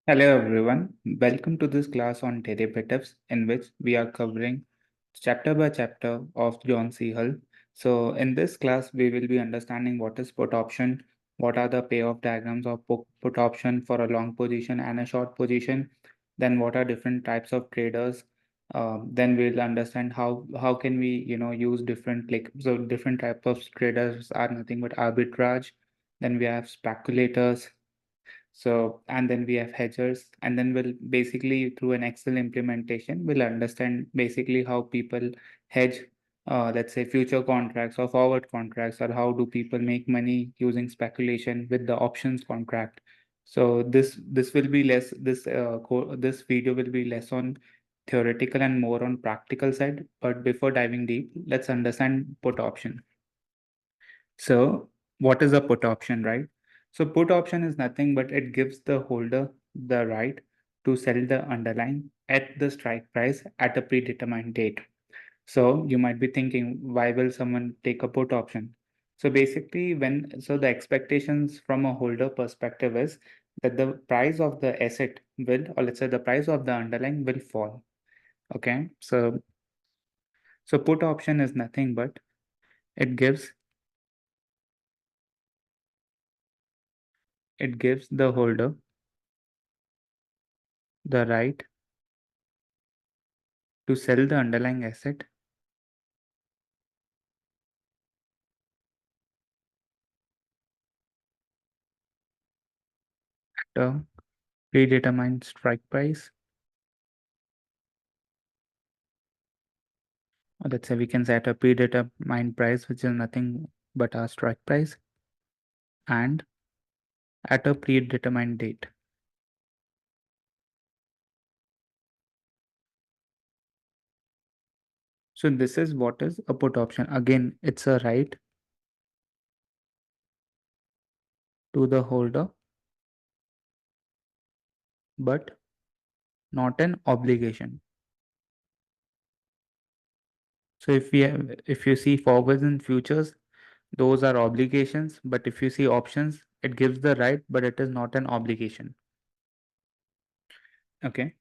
Hello everyone, welcome to this class on derivatives in which we are covering chapter by chapter of John C. Hull. So in this class, we will be understanding what is put option, what are the payoff diagrams of put option for a long position and a short position, then what are different types of traders. Then we'll understand how can we use different types of traders are nothing but arbitrage. Then we have speculators, so, and then we have hedgers, and then we'll basically through an Excel implementation, we'll understand basically how people hedge, let's say future contracts or forward contracts, or how do people make money using speculation with the options contract. So this will be less, this video will be less on theoretical and more on practical side. But before diving deep, let's understand put option. So what is a put option, right? So put option is nothing but it gives the holder the right to sell the underlying at the strike price at a predetermined date. So you might be thinking, why will someone take a put option? So basically, the expectations from a holder perspective is that the price of the asset will, or let's say the price of the underlying will fall. Okay. So put option is nothing but it gives the holder the right to sell the underlying asset at a predetermined strike price, or let's say we can set a predetermined price, which is nothing but our strike price, and at a predetermined date. So this is what is a put option. Again, it's a right to the holder, but not an obligation. So if you see forwards and futures, those are obligations, but if you see options, it gives the right, but it is not an obligation. Okay.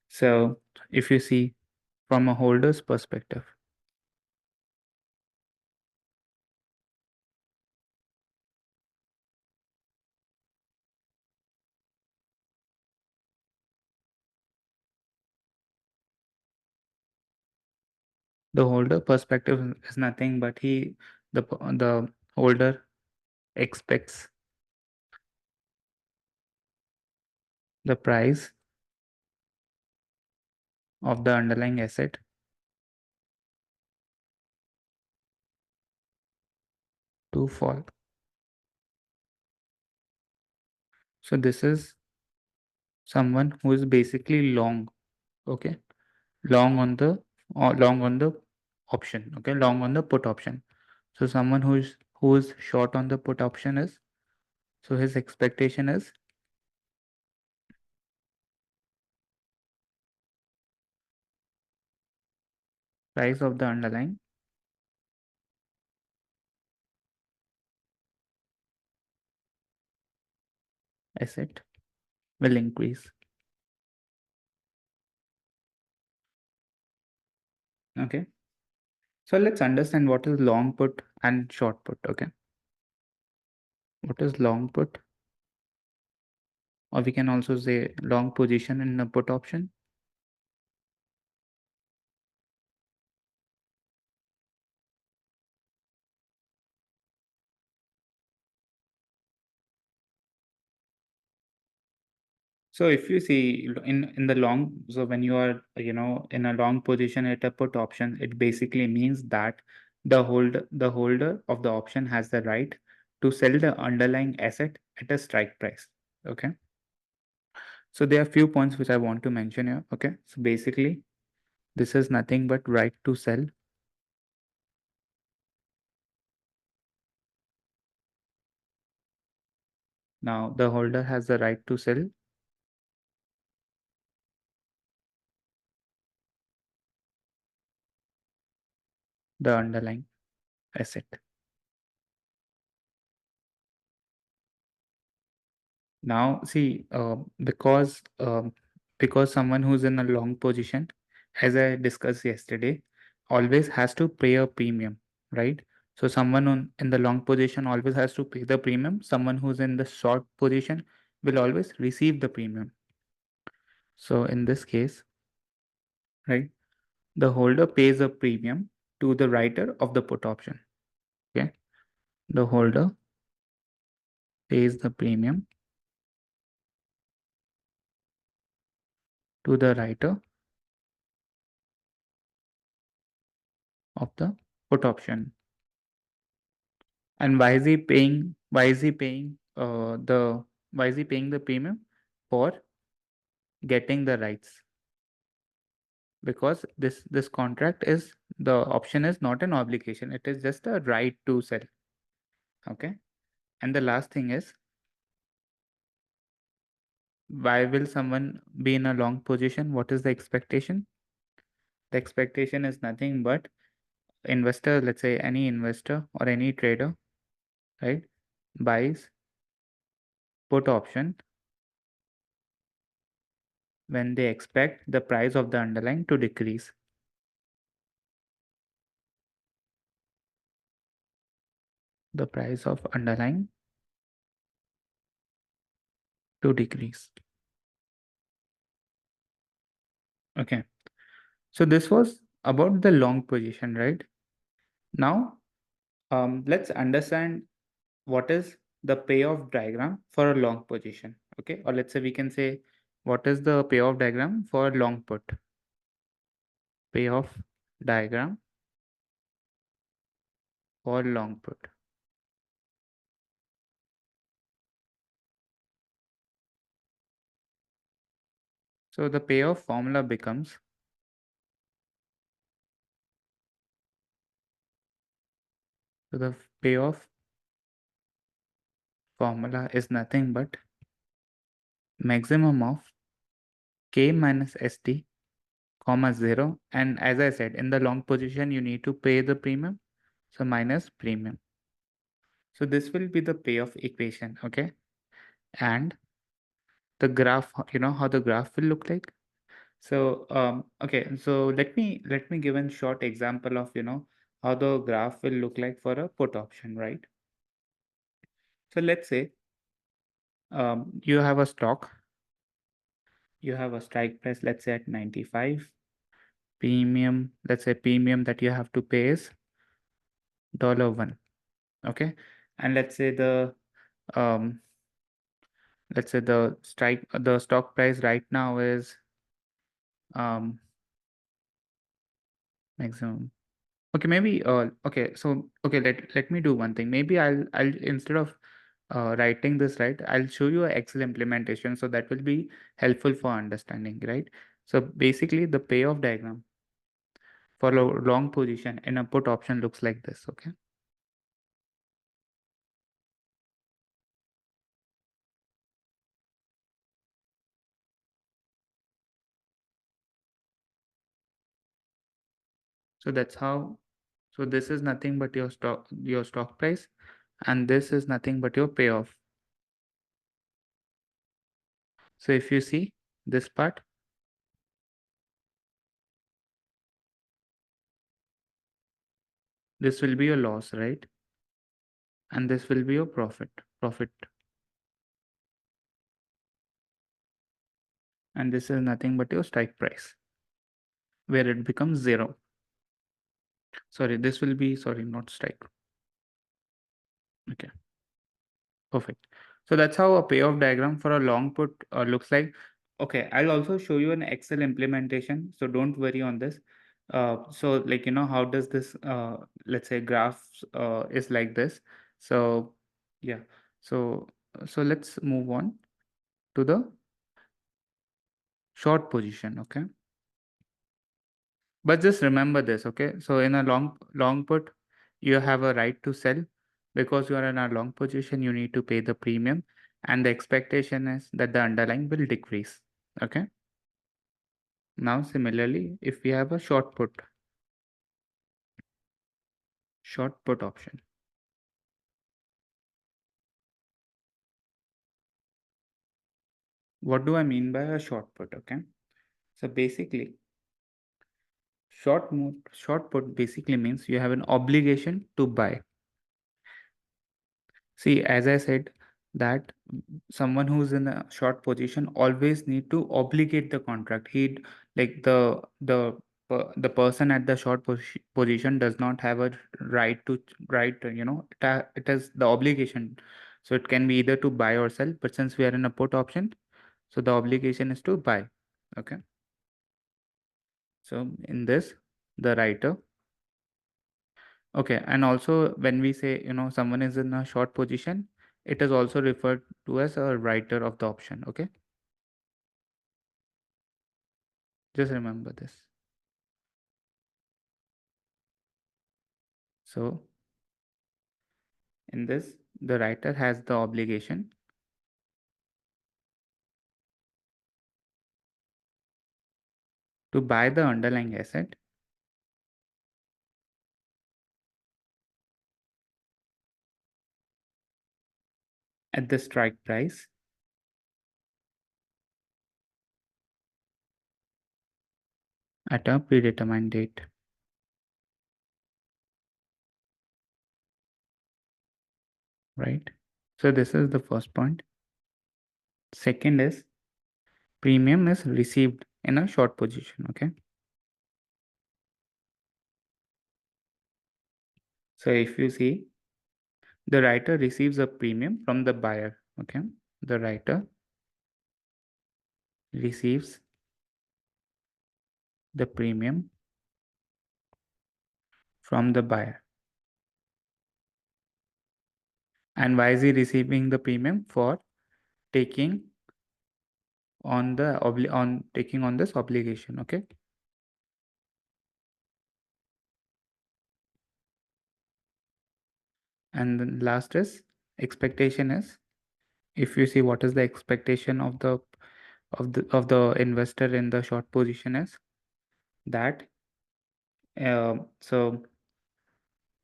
So if you see from a holder's perspective, the holder perspective is nothing but the holder expects the price of the underlying asset to fall. So this is someone who is basically long, okay, long on the long on the option, okay, long on the put option. So someone who is short on the put option is, so his expectation is price of the underlying asset will increase. Okay. So let's understand what is long put and short put. Okay. What is long put? Or we can also say long position in a put option. So if you see in the long, so when you are in a long position at a put option, it basically means that the holder of the option has the right to sell the underlying asset at a strike price. Okay. So there are few points which I want to mention here. Okay. So basically, this is nothing but right to sell. Now the holder has the right to sell the underlying asset. Now, see, because someone who's in a long position, as I discussed yesterday, always has to pay a premium, right? So someone in the long position always has to pay the premium. Someone who's in the short position will always receive the premium. So in this case, right, the holder pays a premium to the writer of the put option. Okay, the holder pays the premium to the writer of the put option. And why is he paying? Why is he paying the? Why is he paying the premium? For getting the rights. Because this contract is, the option is not an obligation. It is just a right to sell. Okay. And the last thing is, why will someone be in a long position? What is the expectation? The expectation is nothing but investor, let's say any investor or any trader, right, buys put option when they expect the price of the underlying to decrease. The price of underlying to decrease. Okay. So this was about the long position, right? Now, let's understand what is the payoff diagram for a long position. Okay. Or let's say we can say, what is the payoff diagram for a long put? Payoff diagram for long put. So the payoff formula becomes, so the payoff formula is nothing but maximum of K minus ST comma 0. And as I said, in the long position, you need to pay the premium. So minus premium. So this will be the payoff equation. Okay. And the graph, you know how the graph will look like. So okay, so let me give a short example of how the graph will look like for a put option, right? So let's say you have a stock, you have a strike price, let's say at 95. Premium, let's say premium that you have to pay is $1. Okay. And um let's say the stock price right now is maximum. Okay, maybe okay, so okay, let me do one thing. Maybe I'll instead of writing this, right, I'll show you a Excel implementation, so that will be helpful for understanding, right? So basically the payoff diagram for a long position in a put option looks like this. Okay. So that's how, so this is nothing but your stock price, and this is nothing but your payoff. So if you see this part, this will be your loss, right? And this will be your profit. And this is nothing but your strike price, where it becomes 0. Sorry, this will be, sorry, not strike. Okay, perfect. So that's how a payoff diagram for a long put looks like. Okay, I'll also show you an Excel implementation, so don't worry on this. So like, how does this, let's say graphs is like this. So yeah, so let's move on to the short position. Okay. But just remember this, okay? So in a long put, you have a right to sell. Because you are in a long position, you need to pay the premium, and the expectation is that the underlying will decrease. Okay. Now similarly, if we have a short put option. what do I mean by a short put? Okay, so basically, short put basically means you have an obligation to buy. See, as I said, that someone who's in a short position always need to obligate the contract. He like the person at the short position does not have a right to it has the obligation. So it can be either to buy or sell. But since we are in a put option, so the obligation is to buy. Okay. So in this, the writer. Okay, and also when we say, someone is in a short position, it is also referred to as a writer of the option. Okay, just remember this. So in this, the writer has the obligation to buy the underlying asset at the strike price at a predetermined date, right? So this is the first point. Second is premium is received in a short position. Okay, so if you see, the writer receives a premium from the buyer. Okay, the writer receives the premium from the buyer. And why is he receiving the premium? For taking taking on this obligation. Okay, and then last is expectation is, if you see what is the expectation of the investor in the short position is that so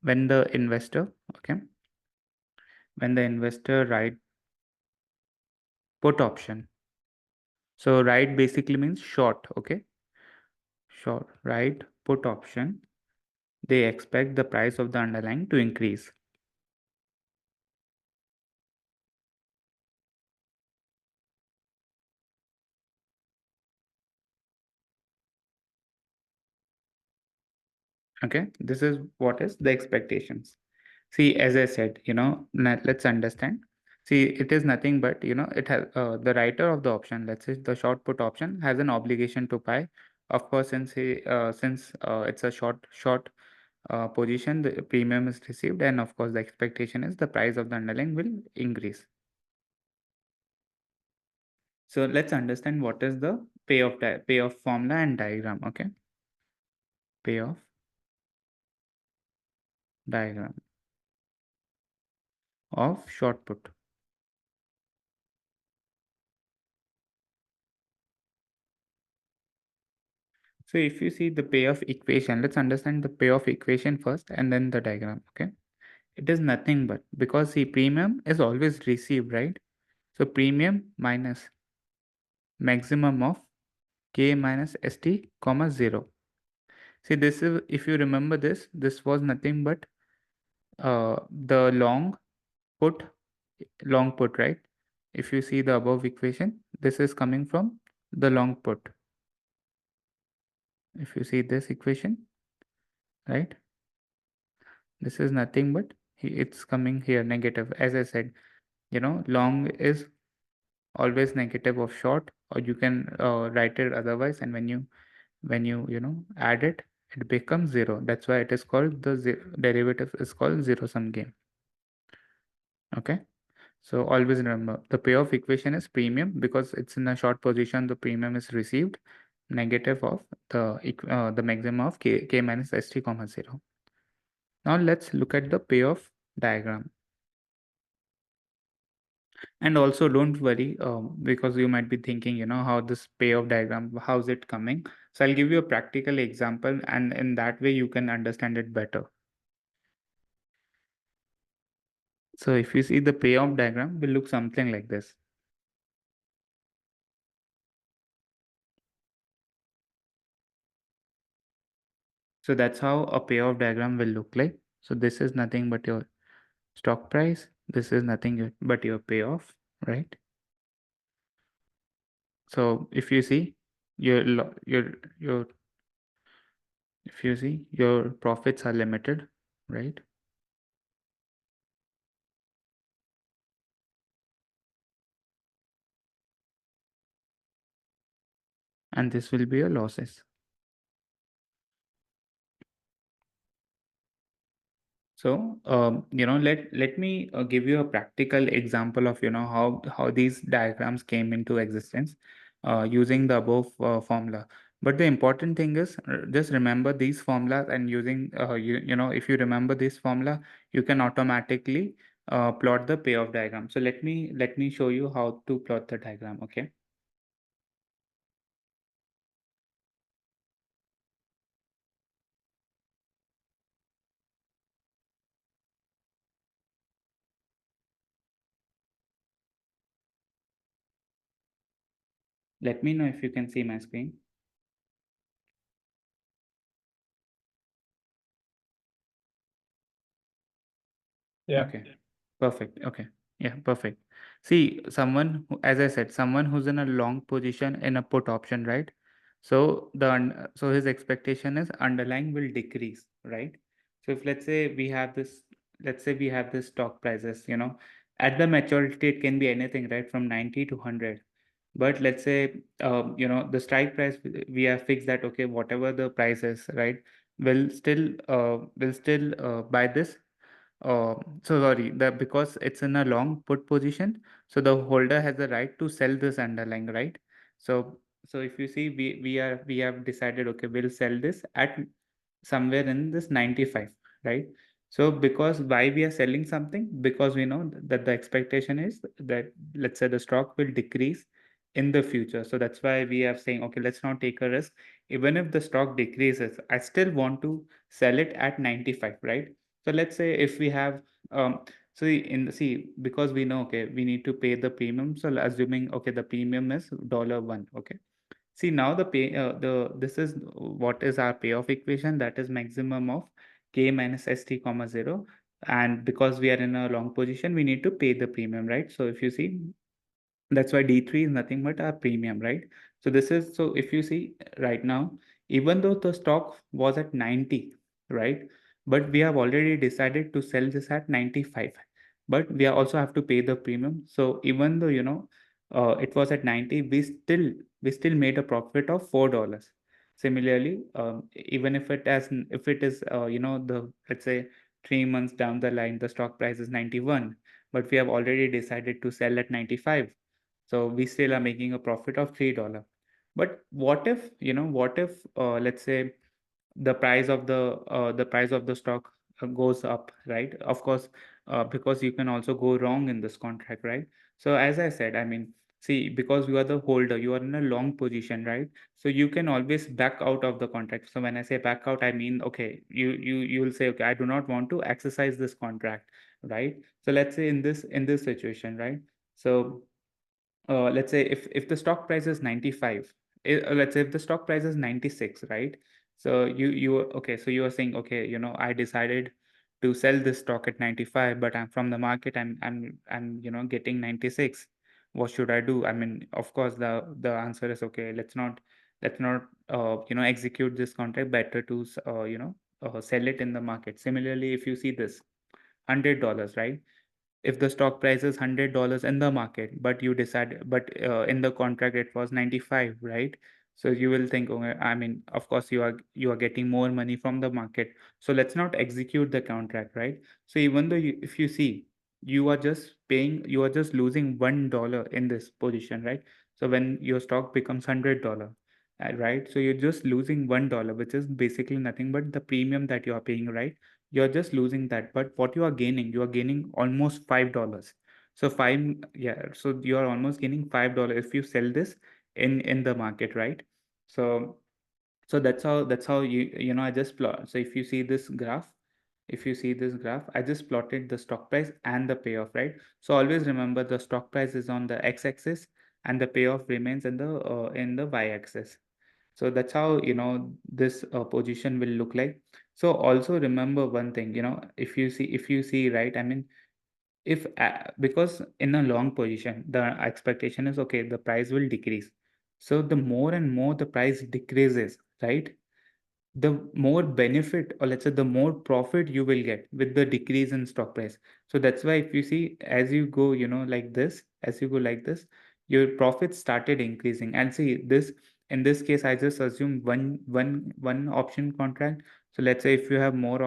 when the investor, okay, when the investor write put option, so write basically means short. Okay, short, write put option, they expect the price of the underlying to increase. Okay, this is what is the expectations. See, as I said, let's understand. See, it is nothing but, it has the writer of the option, let's say the short put option, has an obligation to buy. Of course, since it's a short position, the premium is received, and of course, the expectation is the price of the underlying will increase. So let's understand what is the payoff formula and diagram. Okay, payoff diagram of short put. So if you see the payoff equation, let's understand the payoff equation first and then the diagram. Okay. It is nothing but, because the premium is always received, right? So premium minus maximum of K minus ST comma 0. See, this is, if you remember this was nothing but the put, long put, right? If you see the above equation, this is coming from the long put. If you see this equation, right? This is nothing but it's coming here negative. As I said, long is always negative of short, or you can write it otherwise. And when you add it, it becomes 0. That's why it is called derivative is called zero sum game. Okay. So always remember the payoff equation is premium, because it's in a short position, the premium is received, negative of the maximum of k minus st comma 0. Now let's look at the payoff diagram. And also don't worry, because you might be thinking, how this payoff diagram, how's it coming? So I'll give you a practical example, and in that way you can understand it better. So if you see the payoff diagram will look something like this. So that's how a payoff diagram will look like. So this is nothing but your stock price. This is nothing but your payoff, right? So if you see your if you see your profits are limited, right? And this will be your losses. So, let me give you a practical example of how these diagrams came into existence using the above formula. But the important thing is just remember these formulas and using if you remember this formula, you can automatically plot the payoff diagram. So let me show you how to plot the diagram. Okay. Let me know if you can see my screen. Yeah. Okay. Perfect. Okay. Yeah, perfect. See, someone who, as I said, someone who's in a long position in a put option, right? So his expectation is underlying will decrease, right? So if let's say we have this stock prices, at the maturity it can be anything, right, from 90 to 100. But let's say, the strike price we have fixed that okay, whatever the price is, right, will still buy this so sorry, that because it's in a long put position, so the holder has the right to sell this underlying, right? So so if you see, we have decided okay, we'll sell this at somewhere in this 95, right? So because why we are selling something, because we know that the expectation is that let's say the stock will decrease in the future. So that's why we are saying okay, let's not take a risk. Even if the stock decreases, I still want to sell it at 95, right? So let's say if we have because we know okay, we need to pay the premium. So assuming okay, the premium is $1. Okay. See now the pay the this is what is our payoff equation, that is maximum of k minus st comma 0, and because we are in a long position we need to pay the premium, right? So if you see, that's why D3 is nothing but our premium, right? So this is, so if you see right now, even though the stock was at 90, right? But we have already decided to sell this at 95. But we also have to pay the premium. So even though, it was at 90, we still made a profit of $4. Similarly, even if it is the let's say 3 months down the line, the stock price is 91, but we have already decided to sell at 95, so we still are making a profit of $3. But what if let's say the price of the stock goes up, right? Of course, because you can also go wrong in this contract, right? So as I said, I mean, see, because you are the holder, you are in a long position, right? So you can always back out of the contract. So when I say back out, I mean, okay, you will say okay, I do not want to exercise this contract, right? So let's say in this situation, right? So let's say if the stock price is 95, let's say if the stock price is 96, right? So okay, so you are saying okay, I decided to sell this stock at 95, but I'm from the market, I'm getting 96. What should I do? I mean, of course the answer is okay, let's not execute this contract, better to sell it in the market. Similarly, if you see this $100, right? If the stock price is $100 in the market, but you decide, but in the contract it was 95, right? So you will think, okay, I mean, of course you are getting more money from the market, so let's not execute the contract, right? So even though if you see, you are just losing $1 in this position, right? So when your stock becomes $100, right, so you're just losing $1, which is basically nothing but the premium that you are paying, right? You're just losing that, but what you are gaining almost $5. So five, yeah, so you are almost gaining $5 if you sell this in the market, right? So so that's how I just plot. So if you see this graph, I just plotted the stock price and the payoff, right? So always remember the stock price is on the x-axis and the payoff remains in the y-axis. So that's how, this position will look like. So also remember one thing, if you see, right, I mean, if because in a long position the expectation is okay, the price will decrease. So the more and more the price decreases, right, the more benefit, or let's say the more profit you will get with the decrease in stock price. So that's why if you see, as you go, like this, as you go like this, your profits started increasing. And see this, in this case I just assume one option contract. So let's say if you have more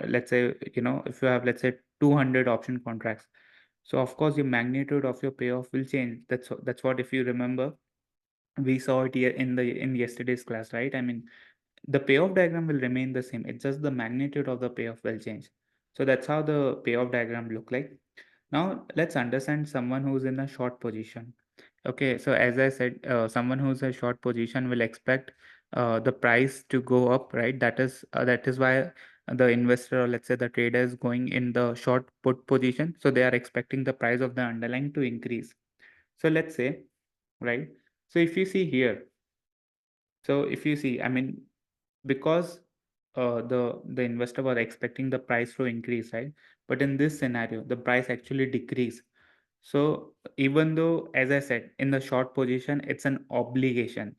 let's say, if you have, let's say, 200 option contracts, so of course your magnitude of your payoff will change. That's what, if you remember, we saw it here in yesterday's class, right? I mean, the payoff diagram will remain the same. It's just the magnitude of the payoff will change. So that's how the payoff diagram look like. Now let's understand someone who's in a short position. Okay, so as I said, someone who's a short position will expect the price to go up, right? That is why the investor, or let's say the trader, is going in the short put position. So they are expecting the price of the underlying to increase. So let's say, right? So if you see here, so if you see, I mean, because the investor was expecting the price to increase, right? But in this scenario, the price actually decreased. So even though, as I said, in the short position, it's an obligation,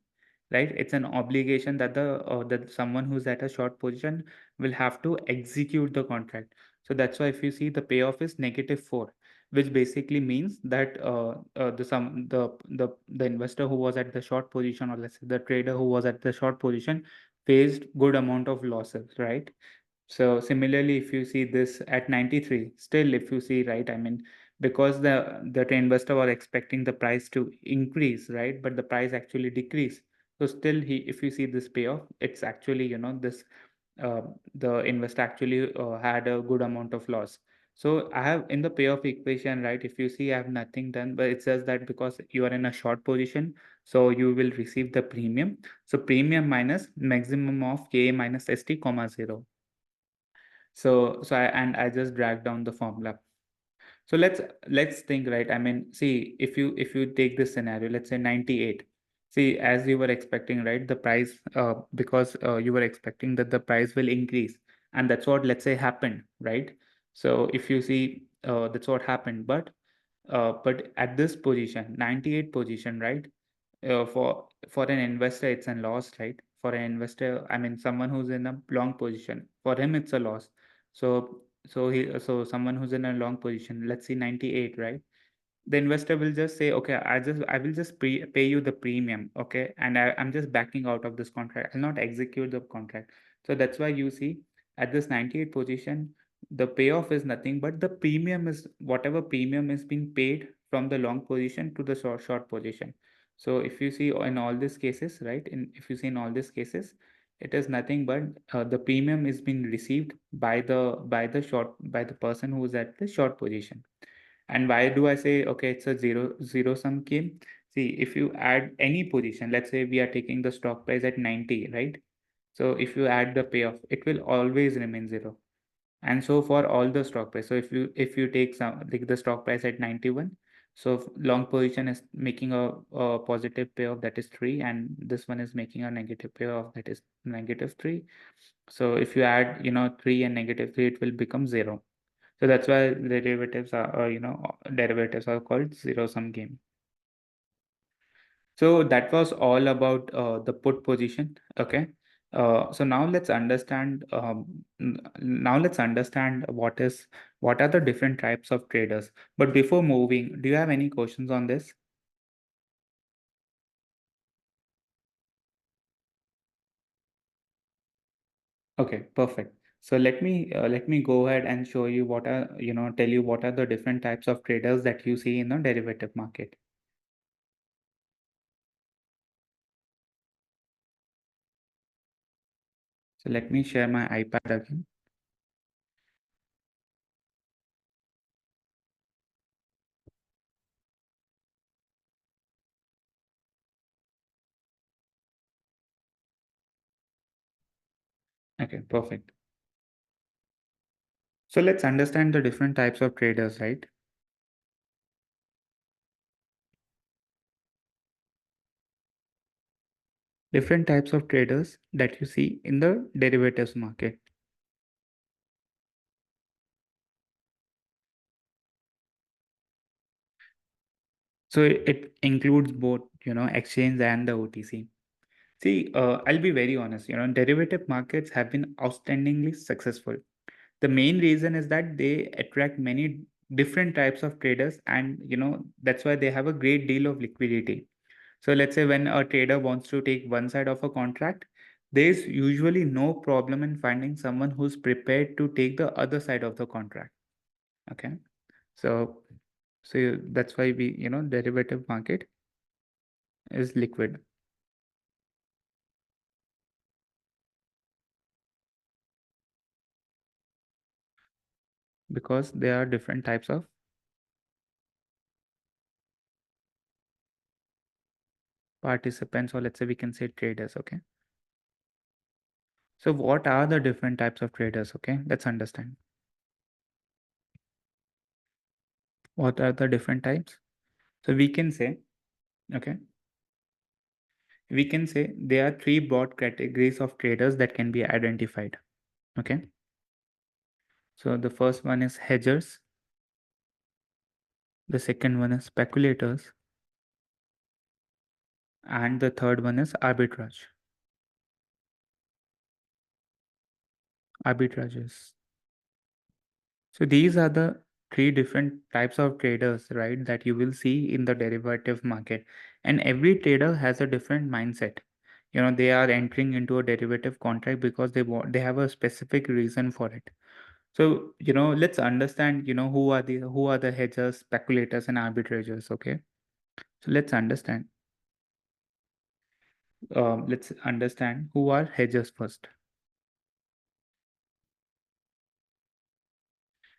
right? It's an obligation that that someone who's at a short position will have to execute the contract. So that's why if you see, the payoff is -4, which basically means that the investor who was at the short position, or let's say the trader who was at the short position, faced good amount of losses, right? So similarly, if you see this at 93, still if you see, right, I mean, because the investor was expecting the price to increase, right, but the price actually decreased. So still, if you see this payoff, it's actually, this uh, the investor actually had a good amount of loss. So I have in the payoff equation, right, if you see, I have nothing done, but it says that because you are in a short position, so you will receive the premium. So premium minus maximum of K minus ST comma 0. So I just dragged down the formula. So let's think, right? I mean, see, if you take this scenario, let's say 98. See, as you were expecting, right, the price, because you were expecting that the price will increase, and that's what, let's say, happened, right? So if you see, that's what happened. But at this position, 98 position, right? For an investor, it's a loss, right? For an investor, I mean, someone who's in a long position, for him it's a loss. So someone who's in a long position, let's see 98, right? The investor will just say, okay, I will just pay you the premium, okay, and I'm just backing out of this contract. I'll not execute the contract. So that's why you see, at this 98 position, the payoff is nothing but the premium is whatever premium is being paid from the long position to the short position. So if you see in all these cases, right, if you see in all these cases, it is nothing but the premium is being received by the person who is at the short position. And why do I say, okay, it's a zero sum game? See, if you add any position, let's say we are taking the stock price at 90, right? So if you add the payoff, it will always remain zero. And so for all the stock price, so if you take some, like, the stock price at 91, so long position is making a positive payoff, that is 3, and this one is making a negative payoff, that is -3. So if you add, 3 and -3, it will become 0. So that's why derivatives are called zero sum game. So that was all about the put position. Okay. So now let's understand. Now let's understand what are the different types of traders. But before moving, do you have any questions on this? Okay, perfect. So let me go ahead and show you tell you what are the different types of traders that you see in the derivative market. So let me share my iPad again. Okay, perfect. So let's understand the different types of traders, right? different types of traders that you see in the derivatives market. So it includes both, exchange and the OTC. See, I'll be very honest, derivative markets have been outstandingly successful. The main reason is that they attract many different types of traders, and that's why they have a great deal of liquidity. So let's say when a trader wants to take one side of a contract, there's usually no problem in finding someone who's prepared to take the other side of the contract. Okay. So that's why derivative market is liquid. Because there are different types of participants, or let's say we can say traders. Okay. So what are the different types of traders? Okay, let's understand. What are the different types? So we can say, okay, we can say there are three broad categories of traders that can be identified. Okay. So the first one is hedgers. The second one is speculators. And the third one is arbitrage. Arbitrages. So these are the three different types of traders, right, that you will see in the derivative market. And every trader has a different mindset. They are entering into a derivative contract because they have a specific reason for it. So, let's understand, who are the hedgers, speculators, and arbitrageurs. Okay. So let's understand who are hedgers first.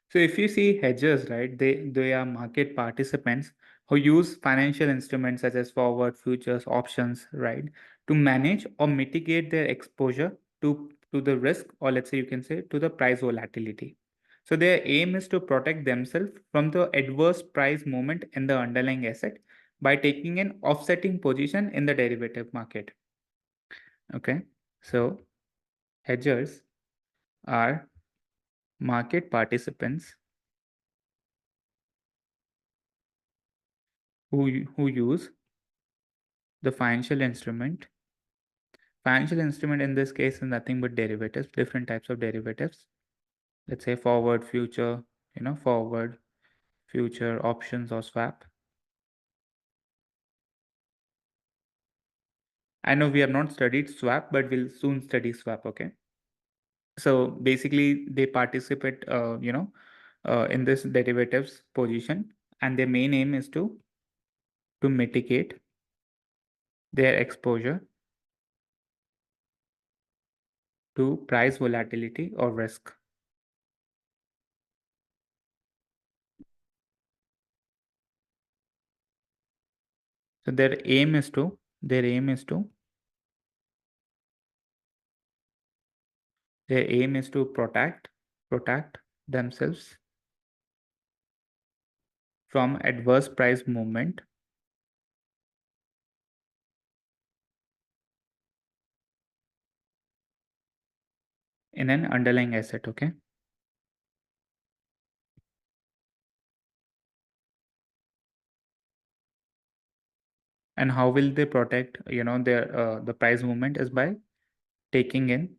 So if you see hedgers, right, they are market participants who use financial instruments such as forward, futures, options, right, to manage or mitigate their exposure to the risk, or let's say you can say to the price volatility. So their aim is to protect themselves from the adverse price movement in the underlying asset by taking an offsetting position in the derivative market. Okay. So hedgers are market participants who use the financial instrument. Financial instrument in this case is nothing but derivatives, different types of derivatives. Let's say forward, future, forward, future, options, or swap. I know we have not studied swap, but we'll soon study swap. Okay. So basically, they participate, in this derivatives position, and their main aim is to mitigate their exposure to price volatility or risk. So their aim is to protect themselves from adverse price movement in an underlying asset. Okay. And how will they protect, their the price movement is by taking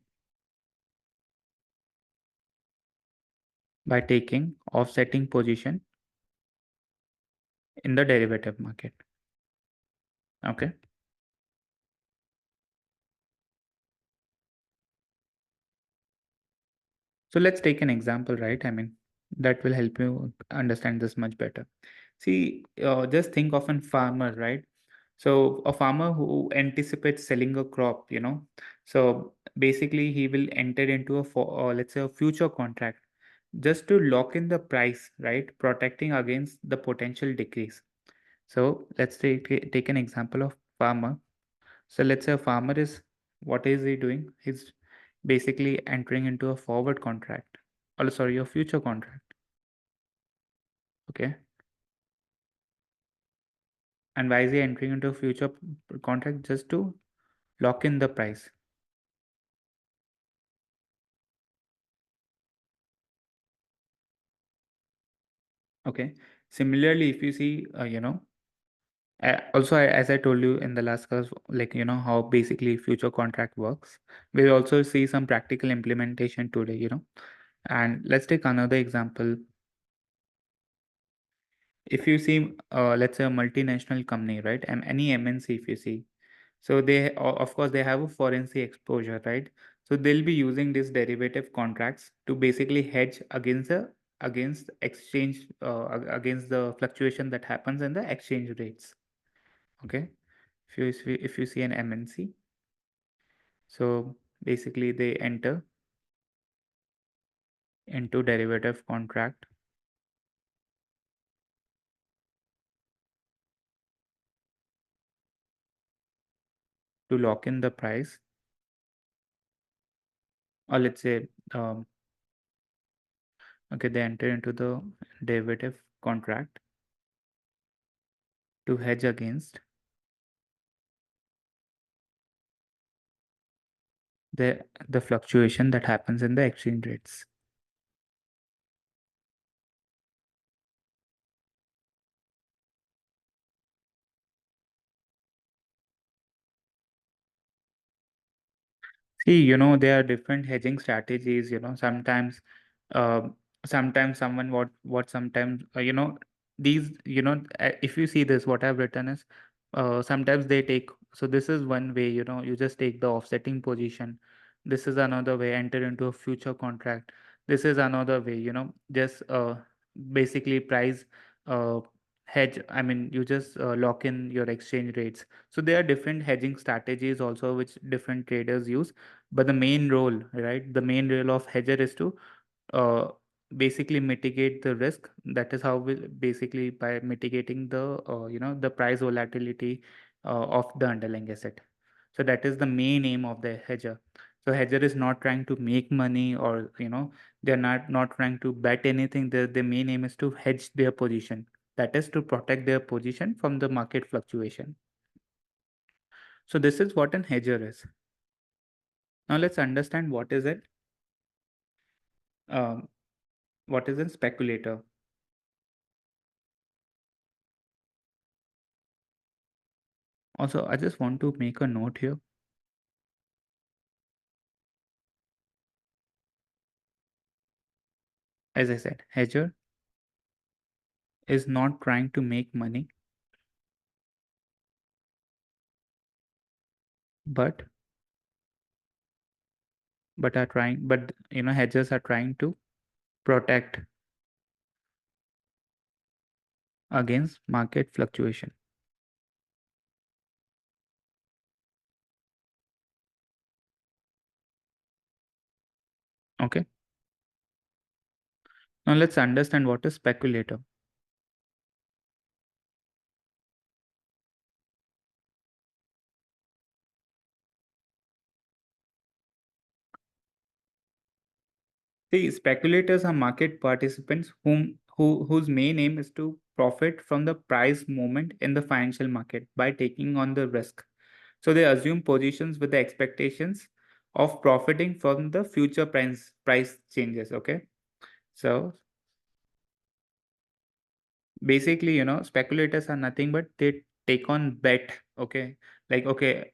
offsetting position in the derivative market. Okay. So let's take an example, right? I mean, that will help you understand this much better. See, just think of a farmer, right? So a farmer who anticipates selling a crop, so basically he will enter into let's say a future contract just to lock in the price, right? Protecting against the potential decrease. So let's take an example of farmer. So let's say a farmer what is he doing? He's basically entering into a forward contract, or sorry, a future contract. Okay. And why is he entering into a future contract? Just to lock in the price. Okay. Similarly, if you see, also, as I told you in the last class, like, how basically future contract works, we'll also see some practical implementation today. And let's take another example. If you see, let's say a multinational company, right? And any MNC, if you see, so of course, they have a foreign exposure, right? So they'll be using these derivative contracts to basically hedge against exchange against the fluctuation that happens in the exchange rates. Okay, if you see an MNC, so basically they enter into derivative contract to lock in the price, or let's say, okay, they enter into the derivative contract to hedge against the fluctuation that happens in the exchange rates. See, there are different hedging strategies. Sometimes, uh, sometimes someone what sometimes these if you see this, what I've written is, sometimes they take. So this is one way. You just take the offsetting position. This is another way. Enter into a future contract. This is another way. Just basically price uh hedge. I mean, you just lock in your exchange rates. So there are different hedging strategies also which different traders use, but the main role, right, the main role of hedger is to uh, basically mitigate the risk. That is how we basically, by mitigating the price volatility of the underlying asset. So that is the main aim of the hedger. So hedger is not trying to make money, or they're not trying to bet anything. The main aim is to hedge their position, that is to protect their position from the market fluctuation. So this is what an hedger is. Now let's understand um, what is a speculator. Also, I just want to make a note here. As I said, hedger is not trying to make money, but hedgers are trying to protect against market fluctuation. Okay. Now let's understand what is speculator. See, speculators are market participants whose main aim is to profit from the price movement in the financial market by taking on the risk. So they assume positions with the expectations of profiting from the future price changes. Okay. So basically, speculators are nothing but they take on bet. Okay. Like, okay,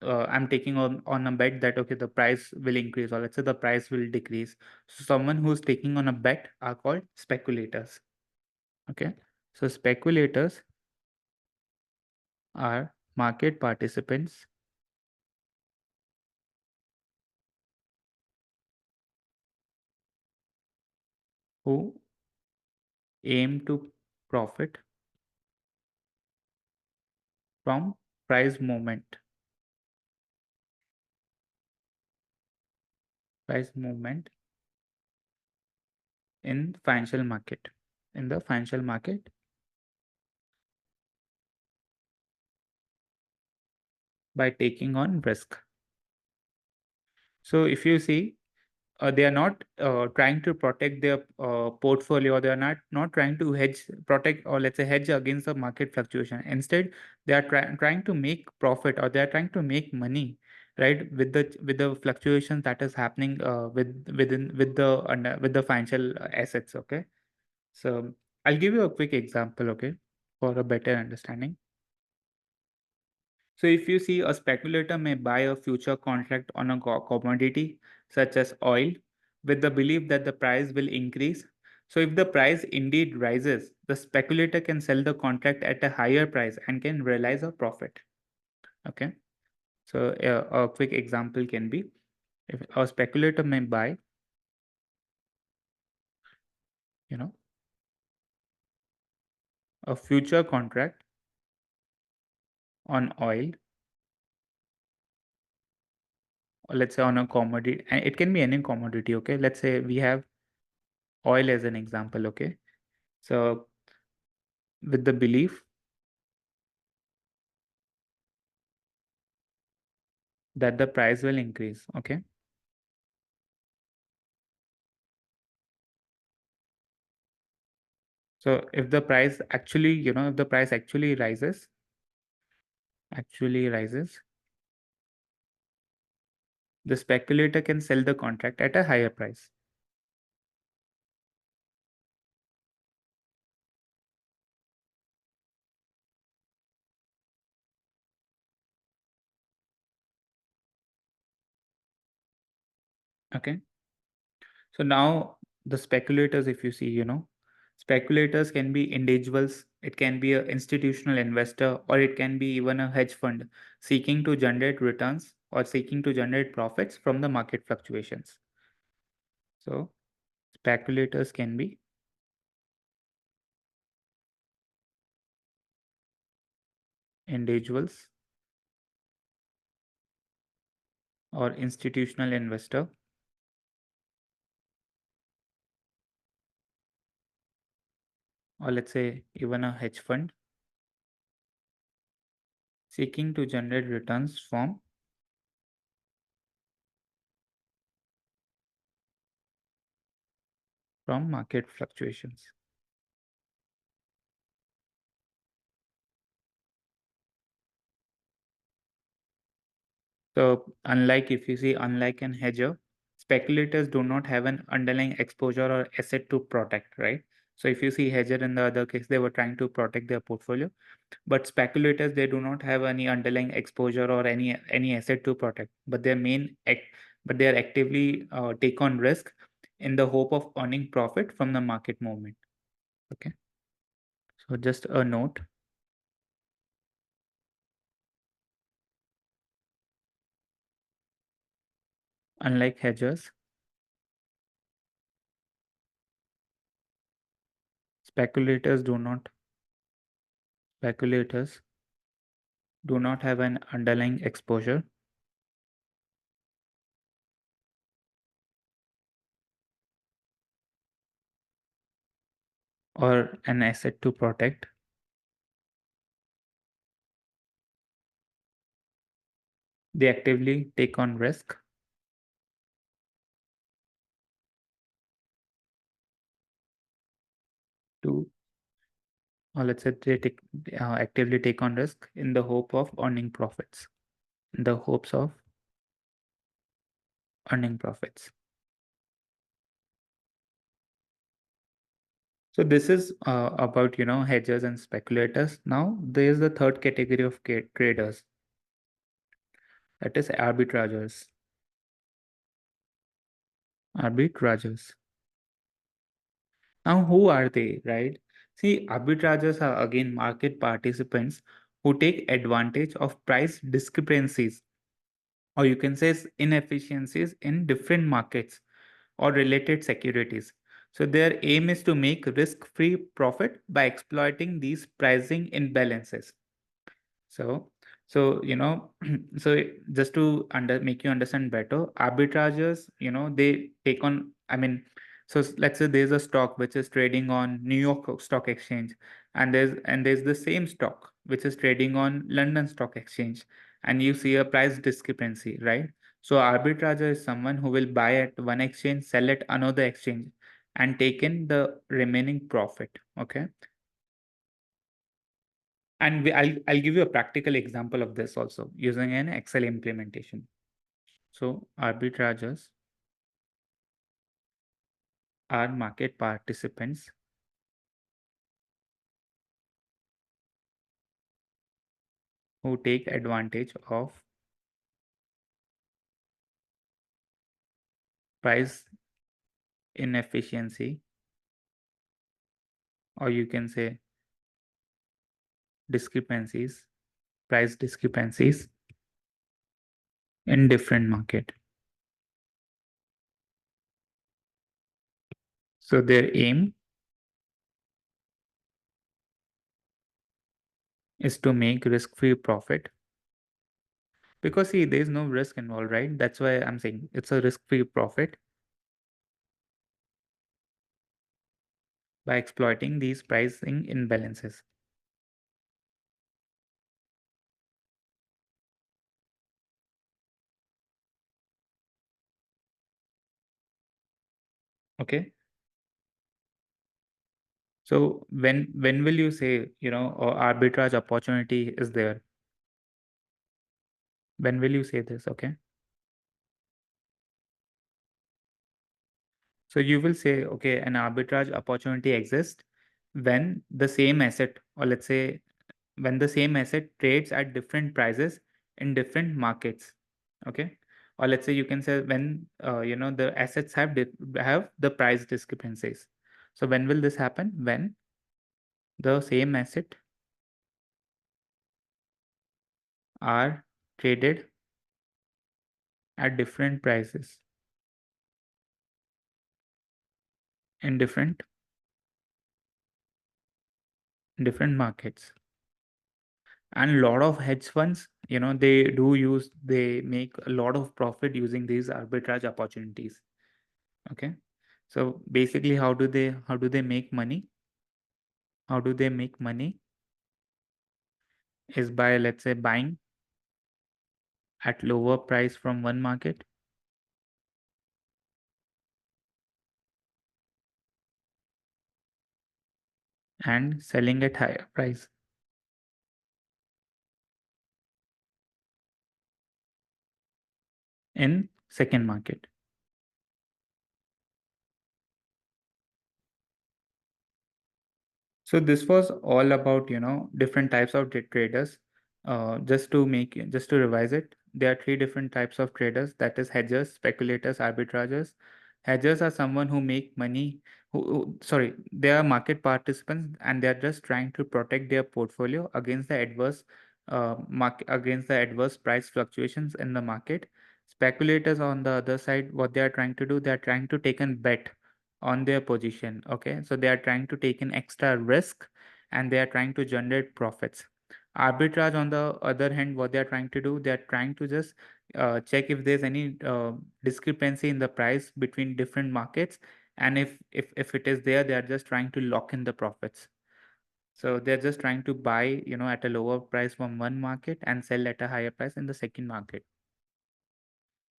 I'm taking on a bet that, okay, the price will increase, or let's say the price will decrease. So someone who's taking on a bet are called speculators. Okay. So speculators are market participants who aim to profit from price movement. Price movement in financial market. In the financial market by taking on risk. So if you see, they are not trying to protect their portfolio. They are not trying to protect, or let's say hedge against the market fluctuation. Instead, they are trying to make profit, or they are trying to make money, right, with the fluctuations that is happening with the financial assets. Okay, so I'll give you a quick example, okay, for a better understanding. So if you see, a speculator may buy a future contract on a commodity such as oil with the belief that the price will increase. So if the price indeed rises, the speculator can sell the contract at a higher price and can realize a profit. Okay. So a quick example can be, if a speculator may buy, you know, a future contract on oil, or let's say on a commodity, and it can be any commodity. Okay. Let's say we have oil as an example. Okay. So with the belief that the price will increase. Okay. So if the price actually, if the price actually rises, the speculator can sell the contract at a higher price. Okay. So now the speculators, if you see, speculators can be individuals, it can be an institutional investor, or it can be even a hedge fund seeking to generate returns or seeking to generate profits from the market fluctuations. So speculators can be individuals or institutional investor, or let's say even a hedge fund seeking to generate returns from market fluctuations. So unlike, if you see, unlike an hedger, speculators do not have an underlying exposure or asset to protect, right? So if you see hedger in the other case, they were trying to protect their portfolio, but speculators, they do not have any underlying exposure or any asset to protect, but but they are actively take on risk in the hope of earning profit from the market movement. Okay. So just a note. Unlike hedgers, speculators do not have an underlying exposure or an asset to protect. They actively take on risk to, or let's say actively take on risk in the hope of earning profits, in the hopes of earning profits. So this is about, hedgers and speculators. Now there is the third category of traders, that is arbitrageurs. Arbitrageurs. Now, who are they, right? See, arbitrageurs are again market participants who take advantage of price discrepancies, or you can say inefficiencies in different markets or related securities. So their aim is to make risk-free profit by exploiting these pricing imbalances. So, so just to make you understand better, arbitrageurs, they take on, so let's say there's a stock which is trading on New York Stock Exchange, and there's the same stock which is trading on London Stock Exchange, and you see a price discrepancy, right? So arbitrager is someone who will buy at one exchange, sell at another exchange, and take in the remaining profit. Okay. And I'll give you a practical example of this also using an Excel implementation. So arbitrageurs are market participants who take advantage of price inefficiency, or you can say discrepancies, price discrepancies in different market. So their aim is to make risk-free profit, because see, there is no risk involved, right? That's why I'm saying it's a risk-free profit by exploiting these pricing imbalances. Okay. So when will you say, arbitrage opportunity is there? When will you say this? Okay. So you will say, okay, an arbitrage opportunity exists when the same asset, or let's say when the same asset trades at different prices in different markets. Okay. Or let's say you can say when the assets have the price discrepancies. So when will this happen? When the same asset are traded at different prices in different markets. And a lot of hedge funds, they make a lot of profit using these arbitrage opportunities. Okay. So basically, how do they make money? How do they make money? Is by, let's say, buying at lower price from one market and selling at higher price in second market. So this was all about, different types of traders. Just to revise it, there are three different types of traders. That is hedgers, speculators, arbitrageurs. Hedgers are someone who make money. Sorry, they are market participants and they are just trying to protect their portfolio against the adverse price fluctuations in the market. Speculators, on the other side, what they are trying to do, they are trying to take a bet on their position. Okay, so they are trying to take an extra risk and they are trying to generate profits. Arbitrage, on the other hand, what they are trying to do, they are trying to just check if there's any discrepancy in the price between different markets, and if it is there, they are just trying to lock in the profits. So they're just trying to buy, at a lower price from one market and sell at a higher price in the second market.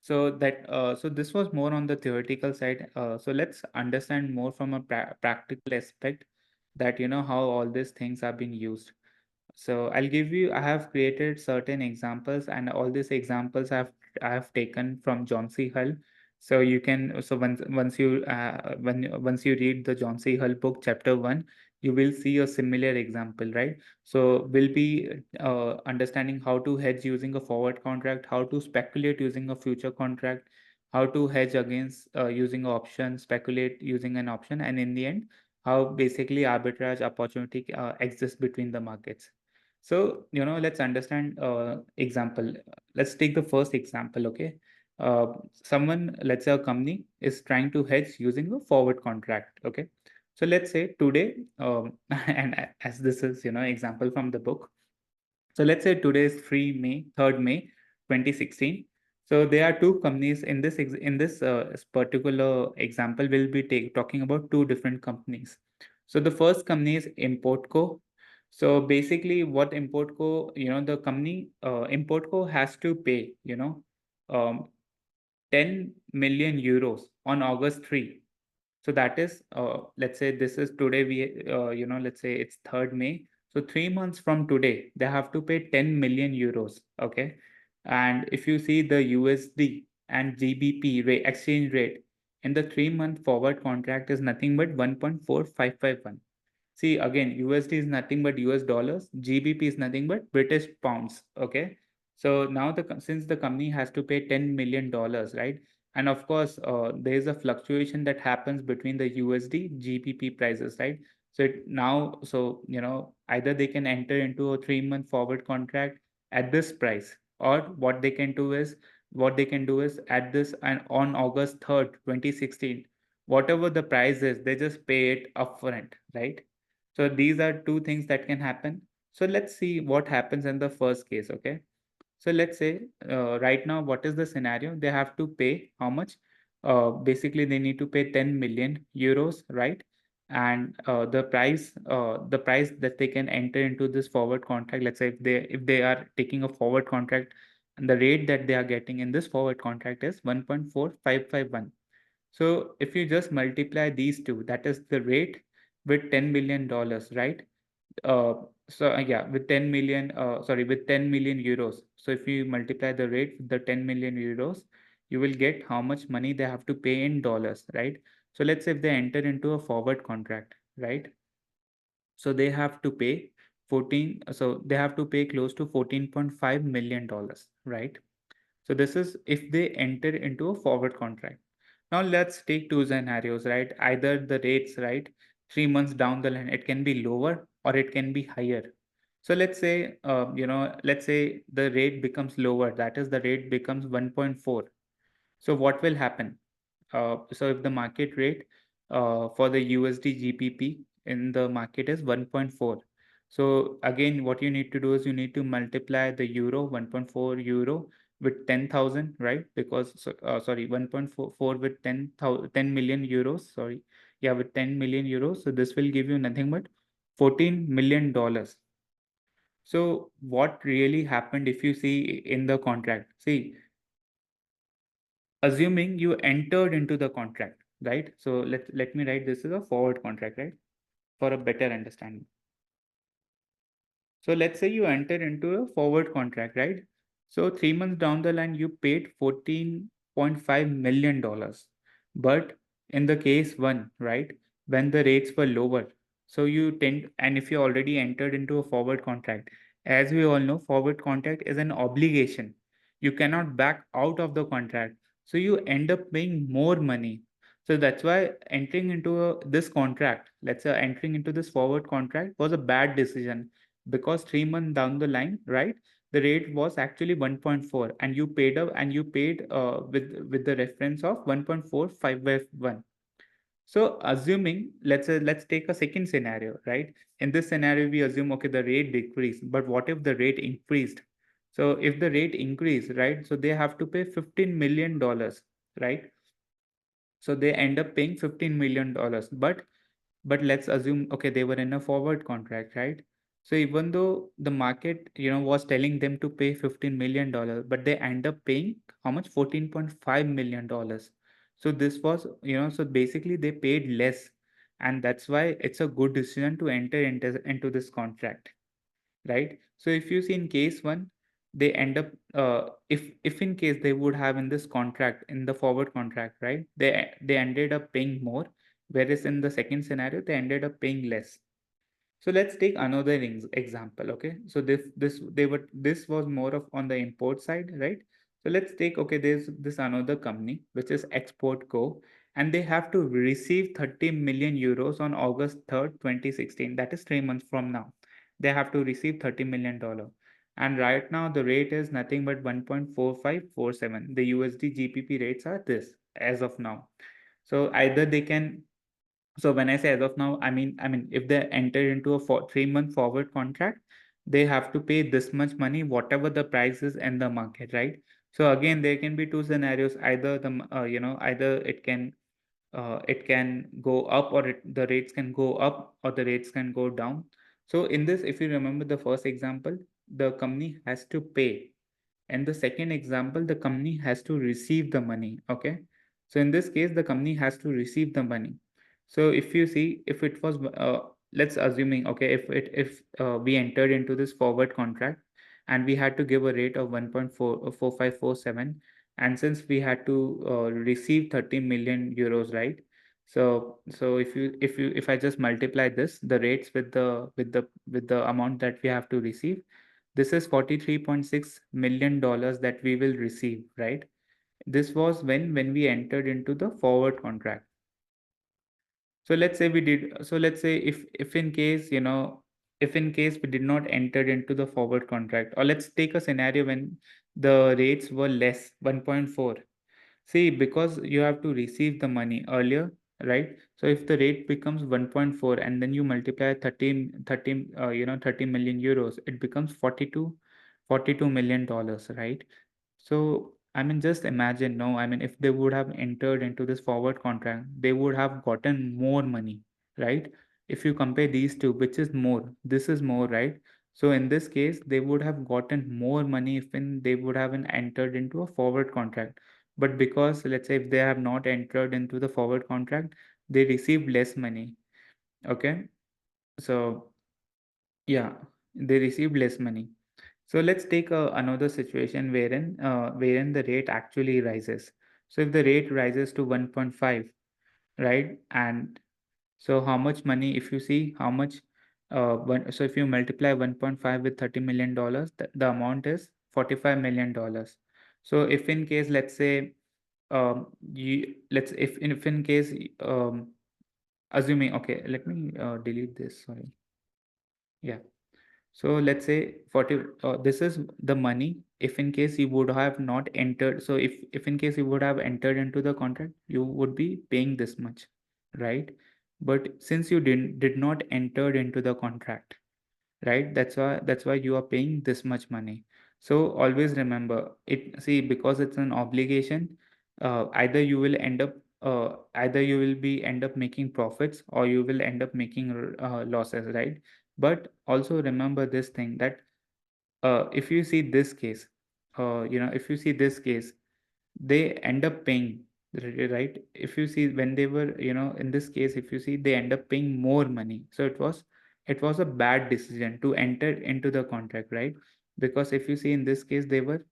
So this was more on the theoretical side. So let's understand more from a practical aspect, that how all these things are being used. So I have created certain examples, and all these examples I have taken from John C. Hull. So you can, so once you read the John C. Hull book, chapter 1, you will see a similar example, right? So we'll be understanding how to hedge using a forward contract, how to speculate using a future contract, how to hedge against using an option, speculate using an option, and in the end, how basically arbitrage opportunity exists between the markets. So, let's understand example. Let's take the first example, okay? Someone, let's say a company is trying to hedge using a forward contract, okay? So let's say today, and as this is, example from the book. So let's say today is 3rd May 2016. So there are two companies in this particular example. We'll be talking about two different companies. So the first company is Importco. So basically, what Importco, the company Importco has to pay, um, 10 million euros on August 3. So that is, let's say this is today, let's say it's 3rd May. So 3 months from today, they have to pay 10 million euros. Okay. And if you see the USD and GBP rate, exchange rate in the 3-month forward contract is nothing but 1.4551. See, again, USD is nothing but US dollars, GBP is nothing but British pounds. Okay. So now since the company has to pay $10 million, right? And of course, there is a fluctuation that happens between the USD GBP prices, right? So either they can enter into a 3-month forward contract at this price, or what they can do is at this and on August 3rd, 2016, whatever the price is, they just pay it upfront, right? So these are two things that can happen. So let's see what happens in the first case, okay? So let's say right now, what is the scenario? They have to pay how much? Basically, they need to pay 10 million euros, right? And the price that they can enter into this forward contract. Let's say if they are taking a forward contract, and the rate that they are getting in this forward contract is 1.4551. So if you just multiply these two, that is the rate with $10 million, right? Yeah, with 10 million, with 10 million euros. So if you multiply the rate with the 10 million euros, you will get how much money they have to pay in dollars, right? So let's say if they enter into a forward contract, right? So they have to pay they have to pay close to $14.5 million, right? So this is if they enter into a forward contract. Now let's take two scenarios, right? Either the rates, right, 3 months down the line, it can be lower or it can be higher. So let's say the rate becomes lower, that is the rate becomes 1.4. So what will happen? So if the market rate for the USD GBP in the market is 1.4. So again, what you need to do is you need to multiply the euro, 1.4 euro with 10,000, right? Because, 1.44 with 10 million euros, sorry. Yeah, with 10 million euros. So this will give you nothing but $14 million. So what really happened if you see in the contract? See, assuming you entered into the contract, right? So let me write this is a forward contract, right? For a better understanding. So let's say you enter into a forward contract, right? So 3 months down the line, you paid $14.5 million. But in the case one, right, when the rates were lower, so and if you already entered into a forward contract, as we all know, forward contract is an obligation. You cannot back out of the contract. So you end up paying more money. So that's why entering into this contract, let's say entering into this forward contract was a bad decision, because 3 months down the line, right, the rate was actually 1.4, and you paid with the reference of 1.451. So assuming, let's take a second scenario, right? In this scenario, we assume, okay, the rate decreased, but what if the rate increased? So if the rate increased, right, so they have to pay $15 million, right? So they end up paying $15 million. But let's assume, okay, they were in a forward contract, right? So even though the market, was telling them to pay $15 million, but they end up paying how much? $14.5 million. So this was, so basically they paid less, and that's why it's a good decision to enter into this contract, right? So if you see in case one, they end up if in case they would have in this contract, in the forward contract, right, they ended up paying more, whereas in the second scenario they ended up paying less. So let's take another example, okay? So this was more of on the import side, right? So let's take, okay, there's this another company which is Export Co, and they have to receive 30 million euros on August 3rd, 2016. That is 3 months from now. They have to receive $30 million. And right now the rate is nothing but 1.4547. The USD GBP rates are this as of now. So either they can, so when I say as of now, I mean, if they enter into a 3-month forward contract, they have to pay this much money, whatever the price is in the market, right? So again, there can be two scenarios. Either either it can go up, or the rates can go up, or the rates can go down. So in this, if you remember the first example, the company has to pay And the second example, the company has to receive the money. Okay. So in this case, the company has to receive the money. So if you see, if it was, let's assuming, okay, if we entered into this forward contract and we had to give a rate of 1.4547, and since we had to receive 30 million euros, right? So if I just multiply this, the rates with the amount that we have to receive, this is $43.6 million that we will receive, right? This was when we entered into the forward contract. So let's say we did. So let's say if in case, if in case we did not enter into the forward contract, or let's take a scenario when the rates were less 1.4. See, because you have to receive the money earlier, right? So if the rate becomes 1.4 and then you multiply 30 million euros, it becomes 42 million dollars, right? So, I mean, just imagine, no, I mean, if they would have entered into this forward contract, they would have gotten more money, right? If you compare these two, which is more, this is more, right? So in this case, they would have gotten more money if they would have entered into a forward contract. But because, let's say, if they have not entered into the forward contract, they received less money. Okay. So, yeah, they received less money. So let's take another situation wherein the rate actually rises. So if the rate rises to 1.5, right? And so how much money, if you see how much, so if you multiply 1.5 with $30 million, the amount is $45 million. So if in case, let's say, let's if in case, assuming, okay, let me delete this. Sorry. Yeah. So let's say 40, this is the money. If in case you would have not entered, so if in case you would have entered into the contract, you would be paying this much, right? But since you did not entered into the contract, right? That's why you are paying this much money. So always remember it. See, because it's an obligation, either you will end up either you will be end up making profits or you will end up making losses, right? But also remember this thing that if you see this case, if you see this case, they end up paying, right? If you see when they were, in this case, if you see, they end up paying more money. So it was a bad decision to enter into the contract, right? Because if you see in this case, they were